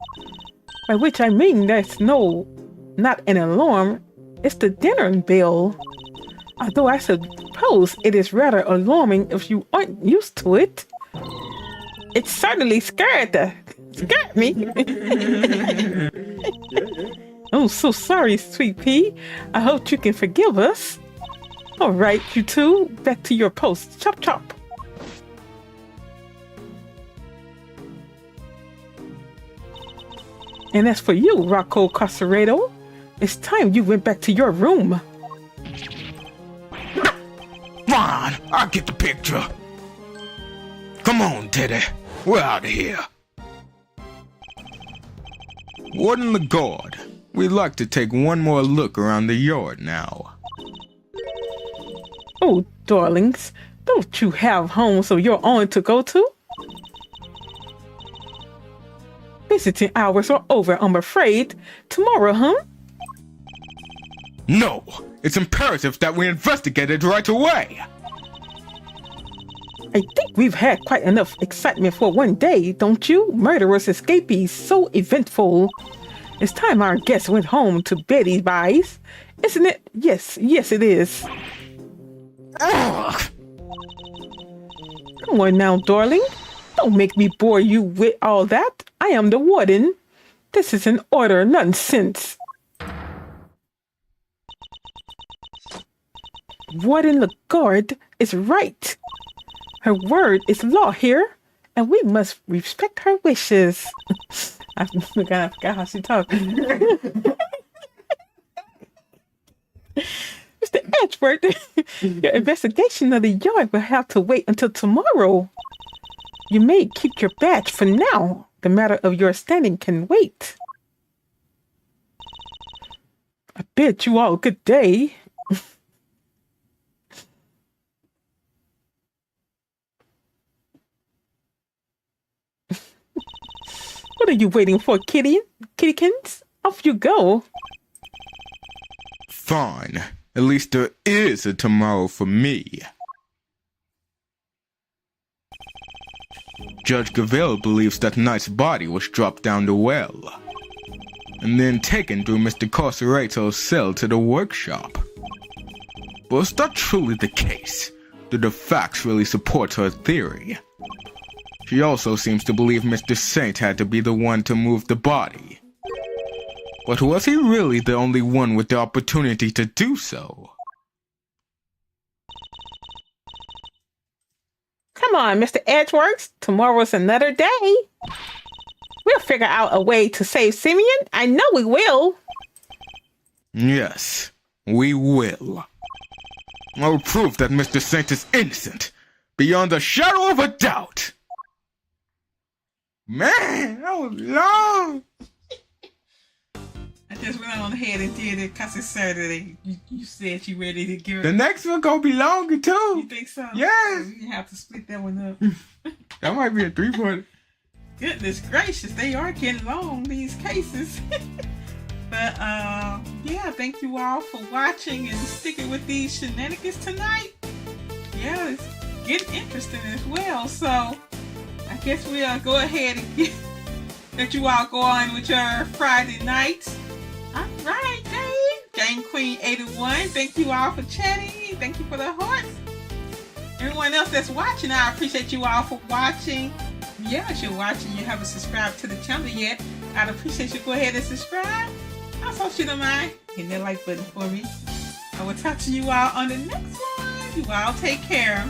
By which I mean not an alarm, it's the dinner bell. Although I suppose it is rather alarming if you aren't used to it. It certainly scared me. Oh, so sorry, sweet pea. I hope you can forgive us. All right, you two, back to your posts. Chop, chop. And as for you, Rocco Casaredo, it's time you went back to your room. Fine, I get the picture. Come on, Teddy. We're out of here. Warden Lagarde, we'd like to take one more look around the yard now. Oh, darlings, don't you have homes of your own to go to? Visiting hours are over, I'm afraid. Tomorrow, huh? No, it's imperative that we investigate it right away. I think we've had quite enough excitement for one day, don't you? Murderous escapees, so eventful. It's time our guests went home to Betty's Buys, isn't it? Yes, it is. Ugh. Come on now, darling. Don't make me bore you with all that. I am the warden. This is an order, nonsense. Warden Lagarde is right. Her word is law here, and we must respect her wishes. I forgot how she talks. Mr. Edgeworth, your investigation of the yard will have to wait until tomorrow. You may keep your badge for now. The matter of your standing can wait. I bid you all good day. What are you waiting for, kittykins? Off you go. Fine. At least there is a tomorrow for me. Judge Gavelle believes that Knight's body was dropped down the well, and then taken through Mr. Carcerato's cell to the workshop. But is that truly the case? Do the facts really support her theory? She also seems to believe Mr. Saint had to be the one to move the body. But was he really the only one with the opportunity to do so? Come on, Mr. Edgeworth. Tomorrow's another day. We'll figure out a way to save Simeon. I know we will. Yes, we will. I will prove that Mr. Saint is innocent, beyond a shadow of a doubt. Man, that was long. I just went on ahead and did it because it's Saturday. You said you ready to give it. The next one gonna be longer You too. think so? Yes. You have to split that one up. That might be a 3-part. Goodness gracious, they are getting long, these cases. But yeah, thank you all for watching and sticking with these shenanigans tonight. Yeah, it's getting interesting as well. So I guess we'll go ahead and let you all go on with your Friday nights. All right, Game Queen 81. Thank you all for chatting. Thank you for the hearts. Everyone else that's watching, I appreciate you all for watching. Yeah, if you're watching, you haven't subscribed to the channel yet, I'd appreciate you go ahead and subscribe. Also, if you don't mind, hit that like button for me. I will talk to you all on the next one. You all take care.